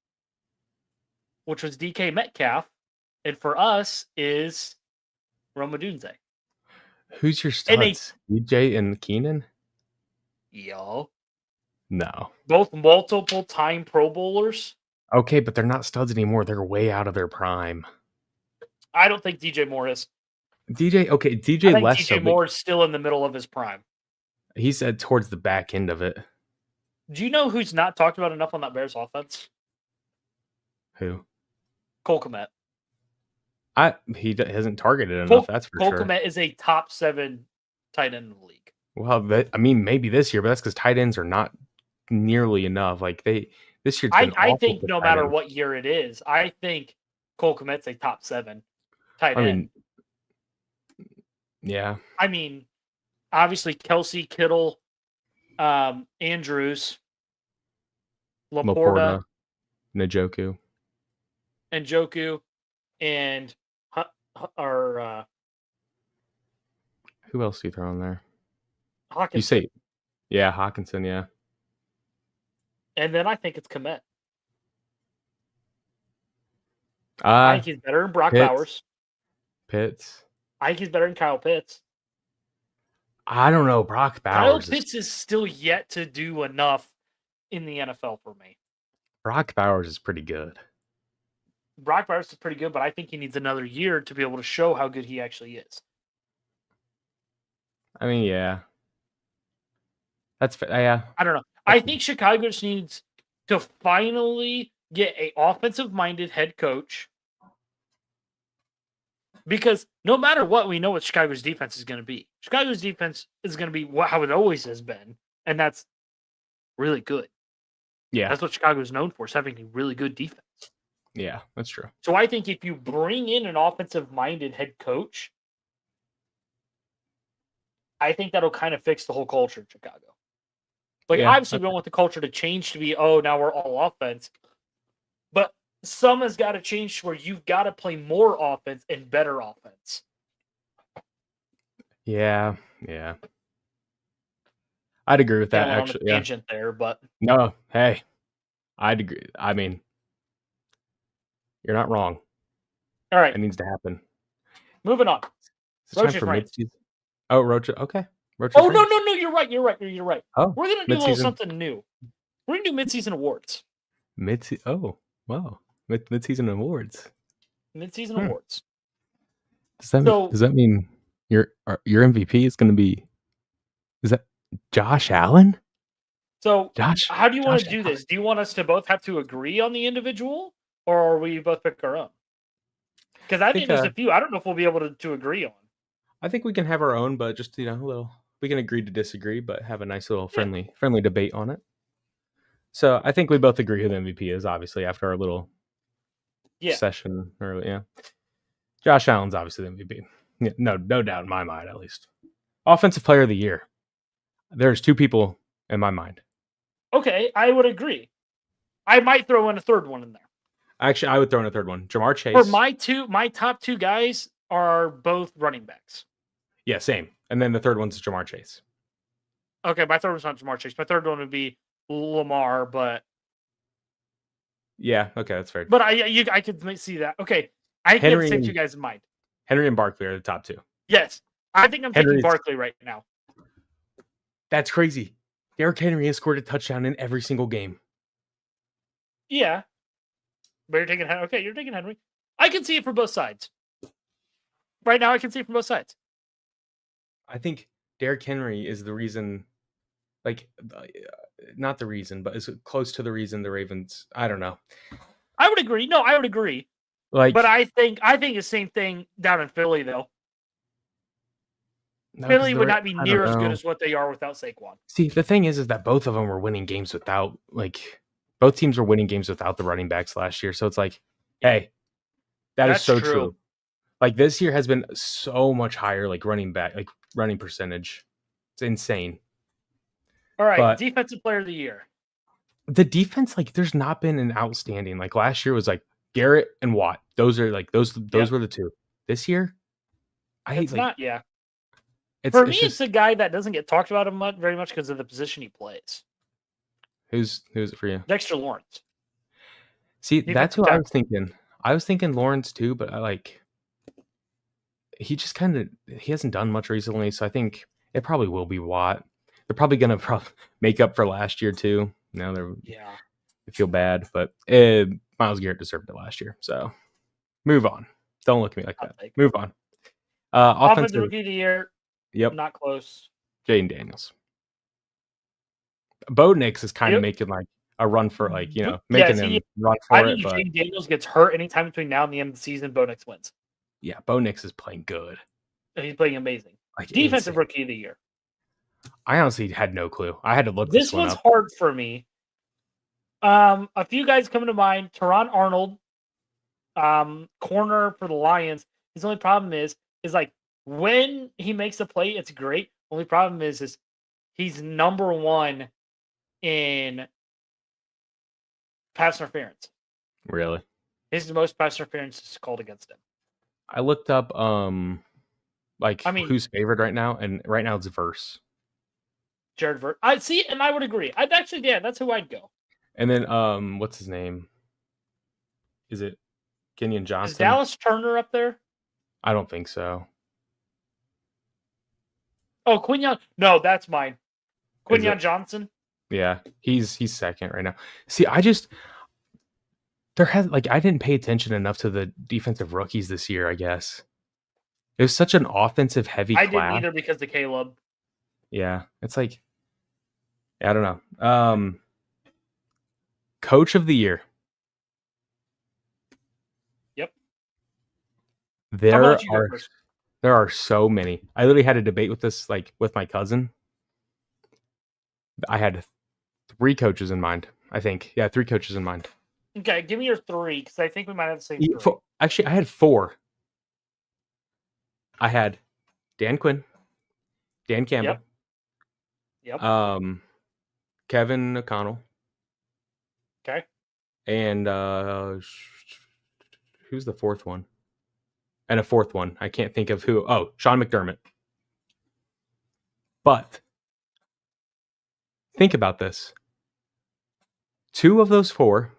which was DK Metcalf. And for us is Rome Odunze. Who's your studs? DJ and Keenan? Yo. No. Both multiple time Pro Bowlers. Okay, but they're not studs anymore. They're way out of their prime. I don't think DJ Moore is. DJ I think less DJ so, Moore is still in the middle of his prime. He's towards the back end of it. Do you know who's not talked about enough on that Bears offense? Who? Cole Kmet. He hasn't targeted enough, that's for sure. Cole Kmet is a top 7 tight end in the league. Well, maybe this year, but that's because tight ends are not nearly enough. Like this year. I think no matter what year it is, I think Cole Kmet's a top 7 tight end. Yeah. Obviously Kelsey, Kittle, Andrews, Laporta, Njoku, and who else do you throw in there? Hawkinson. You say, yeah, Hawkinson, yeah. And then I think it's Kmet. I think he's better than Brock Bowers. Pitts. I think he's better than Kyle Pitts. I don't know. Brock Bowers. Kyle Pitts is still yet to do enough in the NFL for me. Brock Bowers is pretty good. Brock Bowers is pretty good, but I think he needs another year to be able to show how good he actually is. Yeah. That's yeah. I don't know. I think Chicago just needs to finally get an offensive-minded head coach. Because no matter what, we know what Chicago's defense is going to be. Chicago's defense is going to be how it always has been, and that's really good. Yeah. That's what Chicago is known for, is having a really good defense. Yeah, that's true. So I think if you bring in an offensive-minded head coach, I think that'll kind of fix the whole culture in Chicago. Obviously, we don't want the culture to change to be, now we're all offense. But some has got to change to where you've got to play more offense and better offense. Yeah. I'd agree with that, actually. On a tangent there, but... No, hey. I'd agree. You're not wrong. All right. It needs to happen. Moving on. Roach right. Oh, Roach. Okay. Roach no. You're right. Oh, we're going to do a little something new. We're going to do mid-season awards. Oh, wow. Mid-season awards. Mid-season awards. Does that mean your MVP is going to be... Is that Josh Allen? So, how do you want to do this? Do you want us to both have to agree on the individual, or we both pick our own? Because I think there's a few I don't know if we'll be able to agree on. I think we can have our own, but just, a little... We can agree to disagree, but have a nice little friendly debate on it. So, I think we both agree who the MVP is, obviously, after our little session early. Yeah. Josh Allen's obviously the MVP. Yeah, no doubt in my mind, at least. Offensive Player of the Year. There's 2 people in my mind. Okay, I would agree. I might throw in a third one in there. Actually, I would throw in a third one. Jamar Chase. For my top 2 guys are both running backs. Yeah, same. And then the third one's Jamar Chase. Okay, my third one's not Jamar Chase. My third one would be Lamar, but... Yeah, okay, that's fair. But I could see that. Okay, I can have the same 2 guys in mind. Henry and Barkley are the top 2. Yes, I think I'm taking Barkley right now. That's crazy. Derrick Henry has scored a touchdown in every single game. Yeah. But you're taking Henry. Okay, you're taking Henry. I can see it from both sides. Right now, I can see it from both sides. I think Derrick Henry is the reason, not the reason, but is close to the reason the Ravens. I don't know. I would agree. No, I would agree. Like, but I think the same thing down in Philly though. No, Philly would not be near as good as what they are without Saquon. See, the thing is that both of them were winning games without, like, both teams were winning games without the running backs last year. So it's like, hey, that's so true. Like, this year has been so much higher, like, running percentage. It's insane. All right, but defensive player of the year. The defense, like, there's not been an outstanding. Like, last year was like Garrett and Watt. Those are like those were the two. This year, it's a guy that doesn't get talked about very much because of the position he plays. Who's it for you? Dexter Lawrence. See, that's who I was thinking. I was thinking Lawrence too, but he just he hasn't done much recently, so I think it probably will be Watt. They're probably gonna make up for last year too. Now they feel bad, but Myles Garrett deserved it last year. So move on. Don't look at me like that. Move on. Offensive rookie of the year. Yep. Not close. Jaden Daniels. Bo Nix is kind of making like a run for making him run for it. But Jaden Daniels gets hurt anytime between now and the end of the season. Bo Nix wins. Yeah, Bo Nix is playing good. He's playing amazing. Defensive rookie of the year. I honestly had no clue. I had to look this one one's up. hard for me. A few guys coming to mind. Teron Arnold, corner for the Lions. His only problem is like when he makes a play, it's great. Only problem is he's number one in pass interference. Really? This is the most pass interference called against him. I looked up who's favored right now, and right now it's Verse. Jared Verse. I see, and I would agree. That's who I'd go. And then what's his name? Is it Kenyon Johnson? Is Dallas Turner up there? I don't think so. Oh, Quinyon. No, that's mine. Quinyon Johnson. Yeah, he's second right now. See, I didn't pay attention enough to the defensive rookies this year, I guess. It was such an offensive heavy class. I didn't either because of Caleb. Yeah, it's like, I don't know. Coach of the year. Yep. There are so many. I literally had a debate with this, with my cousin. I had 3 coaches in mind, I think. Yeah, 3 coaches in mind. Okay, give me your 3, because I think we might have the same 3. Actually, I had 4. I had Dan Quinn, Dan Campbell, Yep. Kevin O'Connell. Okay. And who's the 4th one? And a 4th one. I can't think of who. Oh, Sean McDermott. But think about this. 2 of those 4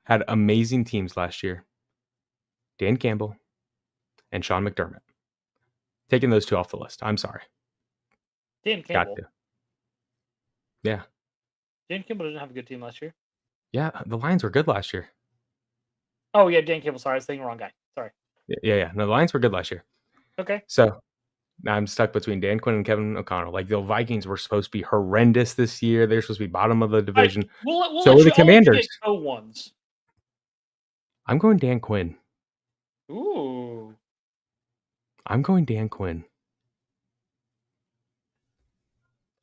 had amazing teams last year. Dan Campbell and Sean McDermott. Taking those 2 off the list. I'm sorry. Dan Campbell. Got to. Yeah. Dan Campbell didn't have a good team last year. Yeah, the Lions were good last year. Oh, yeah, Dan Campbell. Sorry, I was thinking wrong guy. Sorry. Yeah. No, the Lions were good last year. Okay. So now I'm stuck between Dan Quinn and Kevin O'Connell. Like, the Vikings were supposed to be horrendous this year. They're supposed to be bottom of the division. We'll so were the Commanders. Ones. I'm going Dan Quinn. Ooh. I'm going Dan Quinn.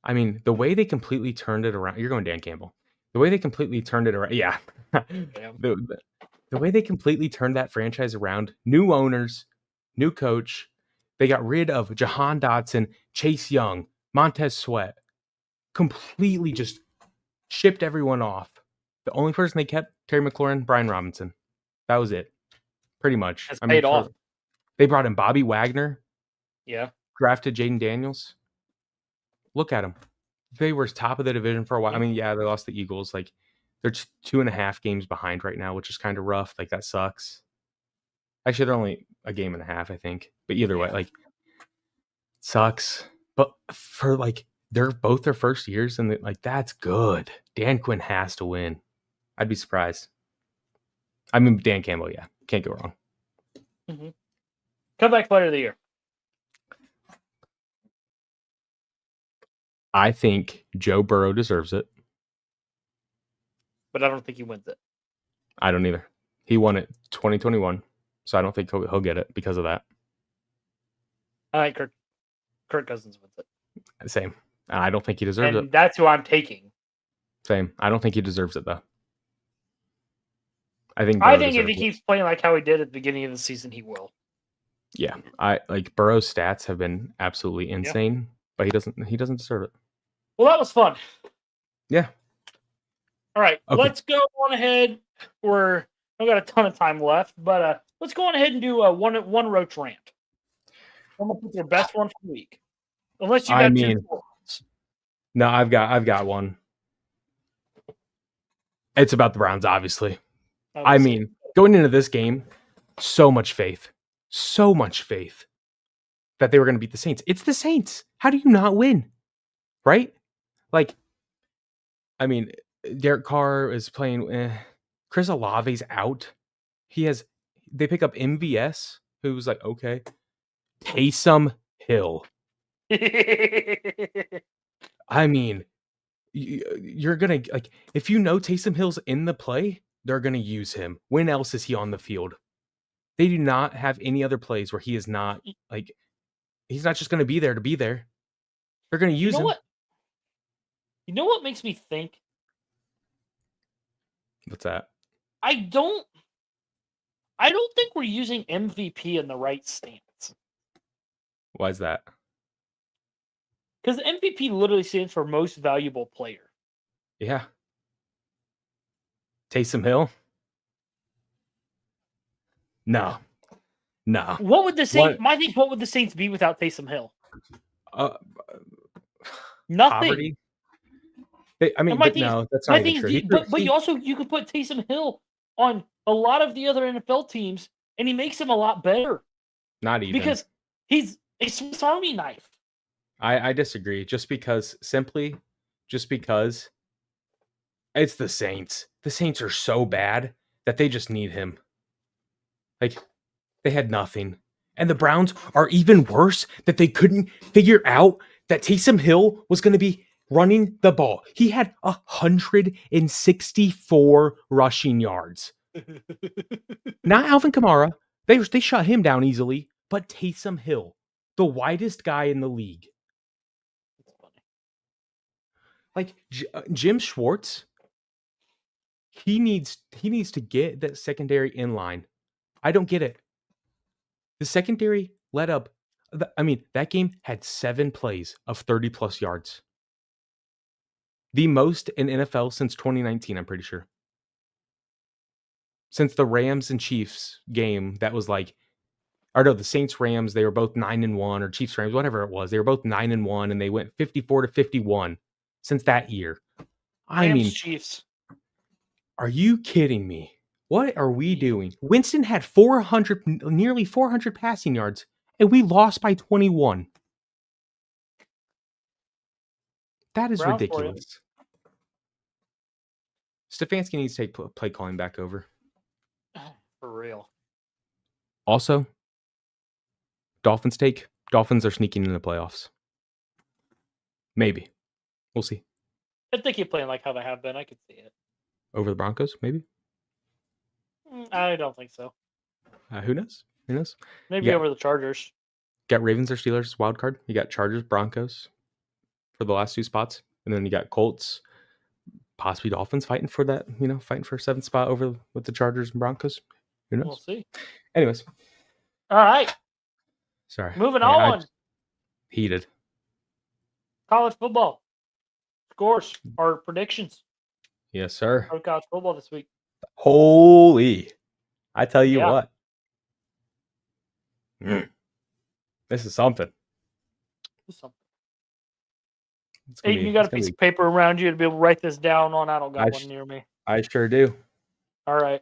I mean, the way they completely turned it around. You're going Dan Campbell. The way they completely turned it around. Yeah. the way they completely turned that franchise around. New owners, new coach. They got rid of Jahan Dotson, Chase Young, Montez Sweat. Completely just shipped everyone off. The only person they kept, Terry McLaurin, Brian Robinson. That was it. Pretty much. That's paid off. They brought in Bobby Wagner. Yeah. Drafted Jaden Daniels. Look at them. They were top of the division for a while. I mean, yeah, they lost the Eagles. Like, they're 2.5 games behind right now, which is kind of rough. Like, that sucks. Actually, they're only a game and a half, I think. But either way, like, sucks. But for, they're both their first years, and that's good. Dan Quinn has to win. I'd be surprised. I mean, Dan Campbell, yeah. Can't go wrong. Mm-hmm. Comeback player of the year. I think Joe Burrow deserves it. but I don't think he wins it. I don't either. He won it 2021, so I don't think he'll get it because of that. All right, Kirk Cousins wins it. Same. I don't think he deserves it. That's who I'm taking. Same. I don't think he deserves it though. I think if he keeps playing like how he did at the beginning of the season, he will. Yeah, Burrow's stats have been absolutely insane, but he doesn't deserve it. Well, that was fun. Yeah. All right, Let's go on ahead. I've got a ton of time left, but let's go on ahead and do a one roach rant. I'm gonna put your best one for the week, unless you got two. No, I've got one. It's about the Browns, obviously. I mean, going into this game, so much faith that they were going to beat the Saints. It's the Saints. How do you not win? Right? Like, I mean, Derek Carr is playing. Chris Olave's out. They pick up MVS, who's like, okay. Taysom Hill. I mean, you're going to, like, if you know Taysom Hill's in the play, they're going to use him. When else is he on the field? They do not have any other plays where he is not, like, he's not just going to be there to be there. They're going to use him. You know what makes me think? What's that? I don't think we're using MVP in the right stance. Why is that? Because MVP literally stands for most valuable player. Yeah. Taysom Hill? No. What would the Saints? What would the Saints be without Taysom Hill? Nothing. Poverty. No, that's not even true. But you could put Taysom Hill on a lot of the other NFL teams, and he makes them a lot better. Not even because he's a Swiss Army knife. I disagree. Just because it's the Saints. The Saints are so bad that they just need him. Like, they had nothing. And the Browns are even worse that they couldn't figure out that Taysom Hill was going to be running the ball. He had 164 rushing yards. Not Alvin Kamara. They shut him down easily. But Taysom Hill, the widest guy in the league. Like, Jim Schwartz, he needs to get that secondary in line. I don't get it. The secondary let up. That game had 7 plays of 30-plus yards. The most in NFL since 2019, I'm pretty sure. Since the Rams and Chiefs game, that was like, the Saints-Rams, they were both 9-1, or Chiefs-Rams, whatever it was. They were both 9-1, and they went 54-51 since that year. Chiefs. Are you kidding me? What are we doing? Winston had nearly 400 passing yards, and we lost by 21. That is ridiculous. Stefanski needs to take play calling back over. For real. Also, Dolphins are sneaking in the playoffs. Maybe. We'll see. If they keep playing like how they have been, I could see it. Over the Broncos, maybe? I don't think so. Who knows? Maybe over the Chargers. Got Ravens or Steelers wild card. You got Chargers, Broncos for the last 2 spots. And then you got Colts, possibly Dolphins fighting for that, fighting for a 7th spot over with the Chargers and Broncos. Who knows? We'll see. Anyways. All right. Sorry. Moving on. Heated. College football. Scores or predictions. Yes, sir. For college football this week. Holy. I tell you what. This is something. Aiden, you got a piece of paper around you to be able to write this down on? I don't got one near me. I sure do. All right.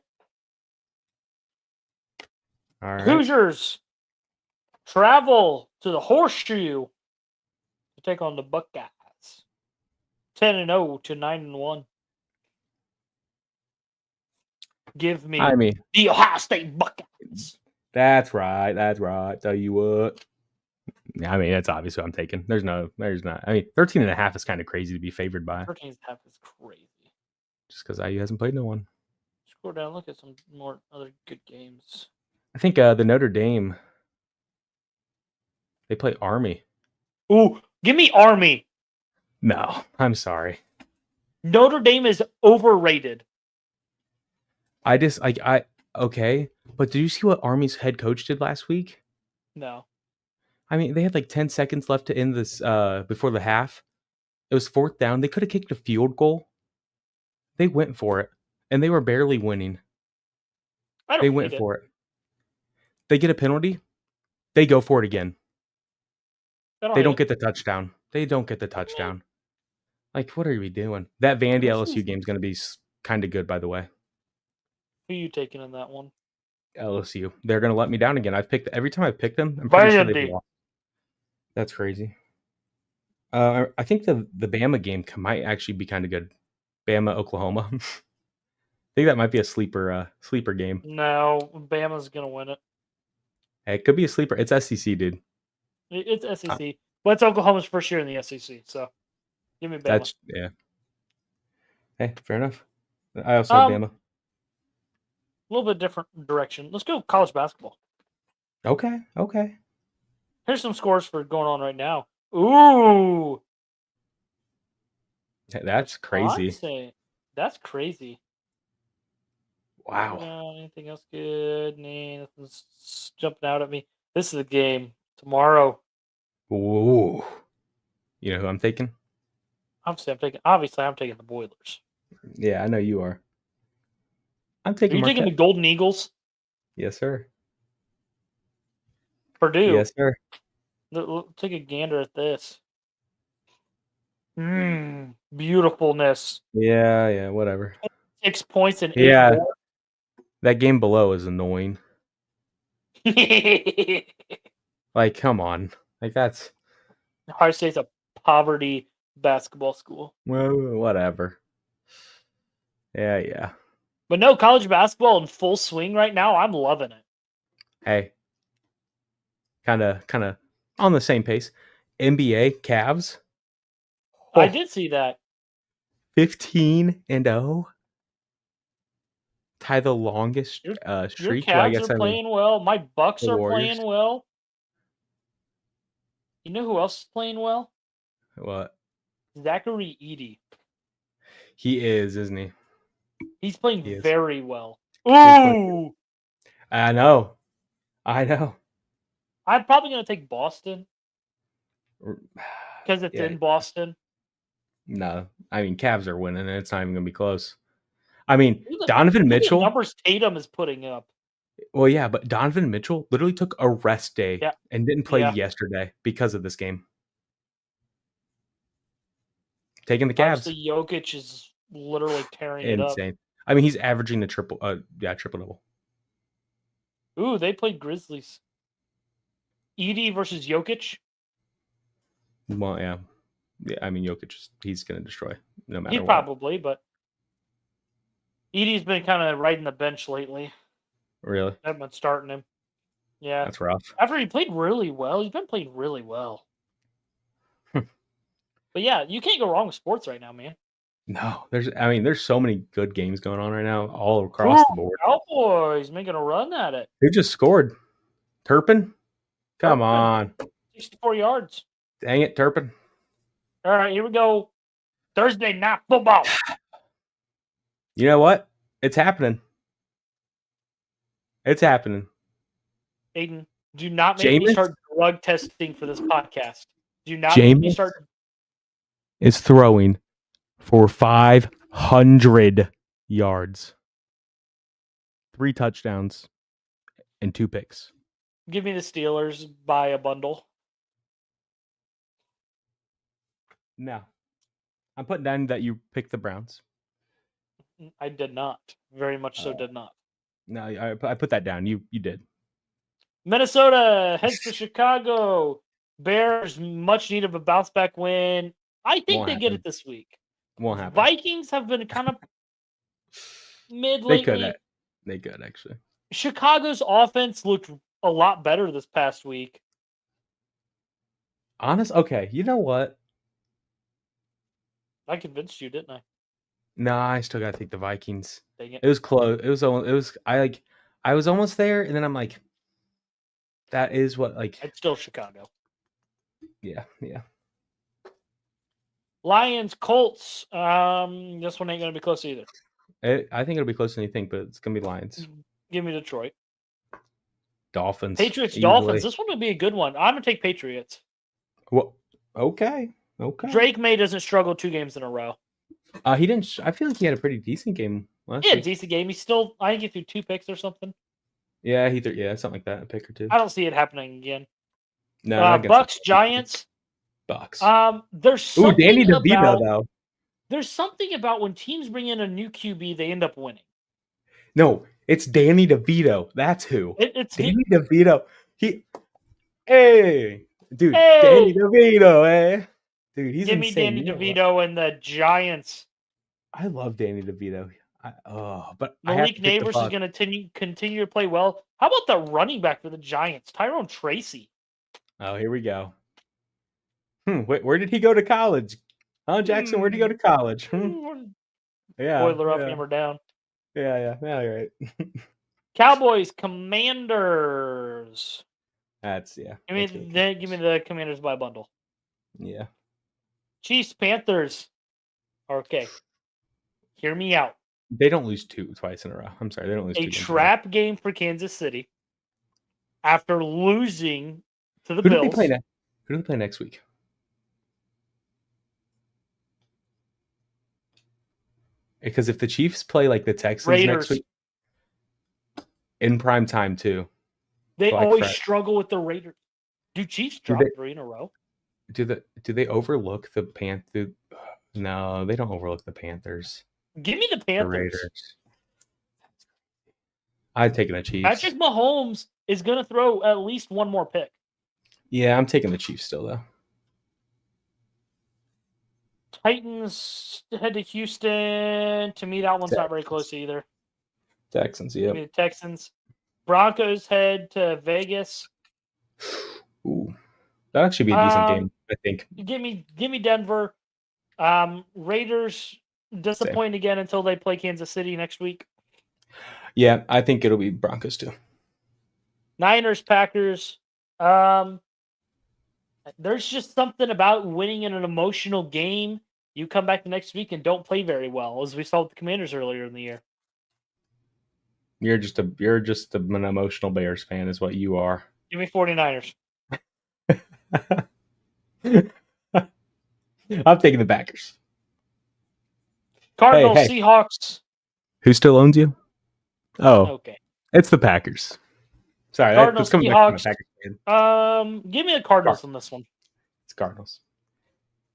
Hoosiers travel to the Horseshoe to take on the Buckeyes. 10-0 to 9-1. Give me the Ohio State Buckeyes. That's right. Tell you what. That's obvious who I'm taking. There's not. 13.5 is kind of crazy to be favored by. 13.5 is crazy. just because IU hasn't played no one. Scroll down, look at some more other good games. I think the Notre Dame, they play Army. Ooh, give me Army. No, I'm sorry. Notre Dame is overrated. Okay, but did you see what Army's head coach did last week? No. I mean, they had like 10 seconds left to end this before the half. It was 4th down. They could have kicked a field goal. They went for it, and they were barely winning. They went for it. They get a penalty. They go for it again. They don't get the touchdown. They don't get the touchdown. Like, what are we doing? That Vandy LSU game is going to be kind of good, by the way. Who are you taking in that one? LSU. They're going to let me down again. Every time I pick them, I'm pretty sure they've lost. That's crazy. I think the Bama game might actually be kind of good. Bama, Oklahoma. I think that might be a sleeper game. No, Bama's going to win it. Hey, it could be a sleeper. It's SEC, dude. It's SEC. But it's Oklahoma's first year in the SEC, so give me Bama. Yeah. Hey, fair enough. I also have Bama. A little bit different direction. Let's go college basketball. Okay. Here's some scores for going on right now. Ooh. That's crazy. That's crazy. Wow. Anything else good? Nah, nothing's jumping out at me. This is a game tomorrow. Ooh. You know who I'm taking? Obviously, I'm taking the Boilers. Yeah, I know you are. I'm taking. Are you taking the Golden Eagles? Yes, sir. Purdue. Yes, sir. Take a gander at this. Beautifulness. Yeah, whatever. 6 points in 8. Yeah. That game below is annoying. Like, come on. Like, that's... Ohio State's a poverty basketball school. Well, whatever. Yeah. But no, college basketball in full swing right now. I'm loving it. Hey. Kind of on the same pace. NBA Cavs. I did see that. 15-0. Tie the longest streak. Your Cavs are playing well. My Bucks are playing well. You know who else is playing well? What? Zachary Edey. He is, isn't he? He's playing very well. Ooh! I know. I'm probably going to take Boston. Because it's in Boston. No. I mean, Cavs are winning, and it's not even going to be close. I mean, Donovan Mitchell. The numbers Tatum is putting up. Well, yeah, but Donovan Mitchell literally took a rest day and didn't play yesterday because of this game. Taking the Cavs. Obviously, Jokic is literally tearing it up. Insane. I mean, he's averaging the triple double. Ooh, they played Grizzlies. Edey versus Jokic. Well, yeah. I mean, Jokic, he's going to destroy no matter what. Probably, but Edey's been kind of riding the bench lately. Really? I've been starting him. Yeah. That's rough. After he played really well. He's been playing really well. But yeah, you can't go wrong with sports right now, man. No, there's so many good games going on right now, all across the board. Cowboys making a run at it. Who just scored? Turpin? Come on. 64 yards. Dang it, Turpin. All right, here we go. Thursday night football. You know what? It's happening. Aiden, do not make me start drug testing for this podcast. Do not make me start. Is throwing for 500 yards, 3 touchdowns, and 2 picks. Give me the Steelers by a bundle. No. I'm putting down that you picked the Browns. I did not. Very much so did not. No, I put that down. You did. Minnesota heads to Chicago. Bears much need of a bounce back win. I think they get it this week. Won't happen. Vikings have been kind of mid lately. They could actually. Chicago's offense looked a lot better this past week. Okay, you know what? I convinced you, didn't I? Nah, I still gotta take the Vikings. Dang it. It was close. It was. I was almost there, and then I'm like, that is what like. It's still Chicago. Yeah. Lions, Colts. This one ain't gonna be close either. I think it'll be closer than you think, but it's gonna be Lions. Give me Detroit. Dolphins. Patriots, easily. Dolphins. This one would be a good one. I'm gonna take Patriots. Well, okay. Drake May doesn't struggle 2 games in a row. He didn't. I feel like he had a pretty decent game last week. Decent game. He's still. I think he threw 2 picks or something. Yeah, he threw. Yeah, something like that. A pick or 2. I don't see it happening again. No, Bucks, Giants. Bucks. There's something Danny DeVito though. There's something about when teams bring in a new QB, they end up winning. No, it's Danny DeVito. That's who. It's Danny DeVito. Hey, dude, Danny DeVito, eh? Dude, he's Give me insane. Danny DeVito and the Giants. I love Danny DeVito. But Malik Neighbors is going to continue to play well. How about the running back for the Giants, Tyrone Tracy? Oh, here we go. Where did he go to college? Huh, Jackson? Where'd he go to college? Yeah. Boiler up, hammer down. Yeah, you're right. Cowboys, Commanders. That's yeah. Give me the Commanders by bundle. Yeah. Chiefs, Panthers. Okay. Hear me out. They don't lose twice in a row. I'm sorry, they don't lose. A trap game for Kansas City after losing to the Bills. Who do they play next week? Because if the Chiefs play like the Texans next week, in prime time too, they always struggle with the Raiders. Do Chiefs drop 3 in a row? Do they overlook the Panthers? No, they don't overlook the Panthers. Give me the Panthers. The Raiders. I'd take the Chiefs. Patrick Mahomes is going to throw at least one more pick. Yeah, I'm taking the Chiefs still though. Titans head to Houston. To me, that one's not very close either. Texans, yeah. The Texans. Broncos head to Vegas. Ooh, that actually be a decent game, I think. Give me Denver. Raiders disappoint again until they play Kansas City next week. Yeah, I think it'll be Broncos too. Niners, Packers. There's just something about winning in an emotional game. You come back the next week and don't play very well, as we saw with the Commanders earlier in the year. You're just an emotional Bears fan, is what you are. Give me 49ers. I'm taking the Packers. Cardinals, Seahawks. Who still owns you? Oh, okay. It's the Packers. Sorry, Cardinals, that's coming Seahawks. back from the Packers fan. Give me the Cardinals on this one. It's Cardinals.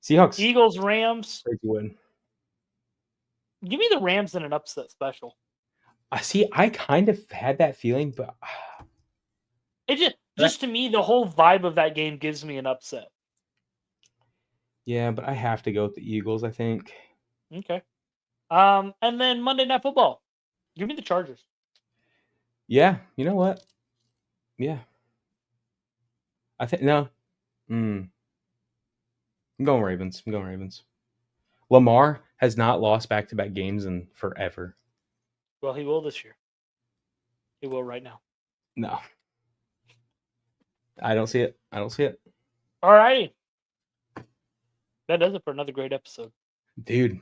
Seahawks. Eagles, Rams. Crazy win. Give me the Rams in an upset special. I kind of had that feeling, but it just to me, the whole vibe of that game gives me an upset. Yeah, but I have to go with the Eagles, I think. Okay. And then Monday Night Football. Give me the Chargers. Yeah, you know what? Yeah. I think no. I'm going Ravens. Lamar has not lost back-to-back games in forever. Well, he will this year. He will right now. No. I don't see it. All right. That does it for another great episode. Dude.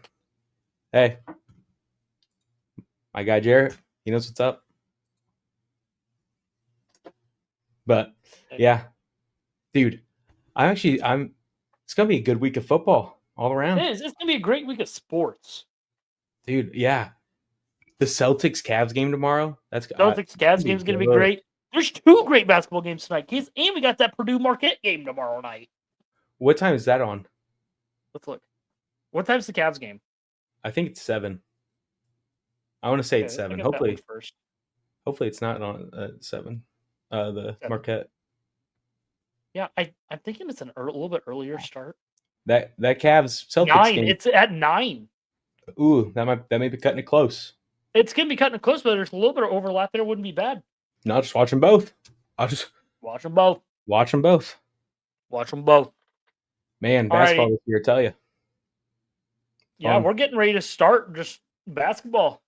Hey. My guy Jarrett, he knows what's up. But yeah. Dude, it's gonna be a good week of football all around. It is. It's gonna be a great week of sports. Dude, yeah. The Celtics-Cavs game tomorrow. Celtics-Cavs game is going to be great. There's 2 great basketball games tonight, kids, and we got that Purdue-Marquette game tomorrow night. What time is that on? Let's look. What time's the Cavs game? I think it's 7. I want to say it's 7. Hopefully it's not on 7. The 7. Marquette. Yeah, I'm thinking it's a little bit earlier start. That Cavs Celtics 9. game. It's at 9. Ooh, that may be cutting it close. It's going to be cutting it close, but there's a little bit of overlap there. It wouldn't be bad. No, just watch them both. I'll just watch them both. Watch them both. Watch them both. Man, basketball this year, I tell you. Yeah, we're getting ready to start just basketball.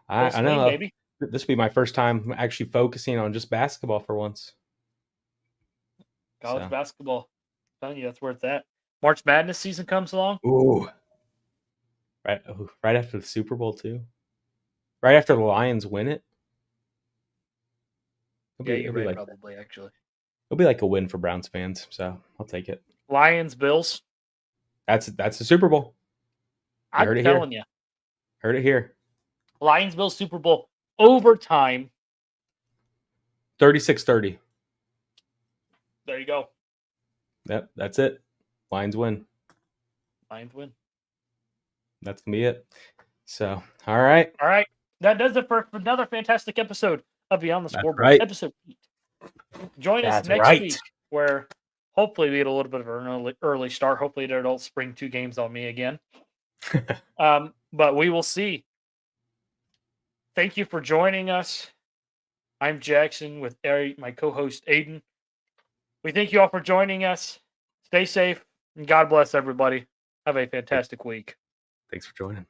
I know. Baby. This will be my first time actually focusing on just basketball for once. College basketball. I'm telling you, that's where it's at. March Madness season comes along. Ooh. Right after the Super Bowl, too. Right after the Lions win it. You're right, probably, actually. It'll be like a win for Browns fans, so I'll take it. Lions, Bills. That's the Super Bowl. I'm telling you. Heard it here. Lions, Bills, Super Bowl. Overtime. 36-30. There you go. Yep, that's it. Lions win. Lions win. That's going to be it. So, all right. All right. That does it for another fantastic episode of Beyond the Scoreboard. Right. Episode 8. Join us next week where hopefully we get a little bit of an early start. Hopefully they don't spring 2 games on me again. But we will see. Thank you for joining us. I'm Jackson with my co-host Aiden. We thank you all for joining us. Stay safe and God bless everybody. Have a fantastic week. Thanks for joining.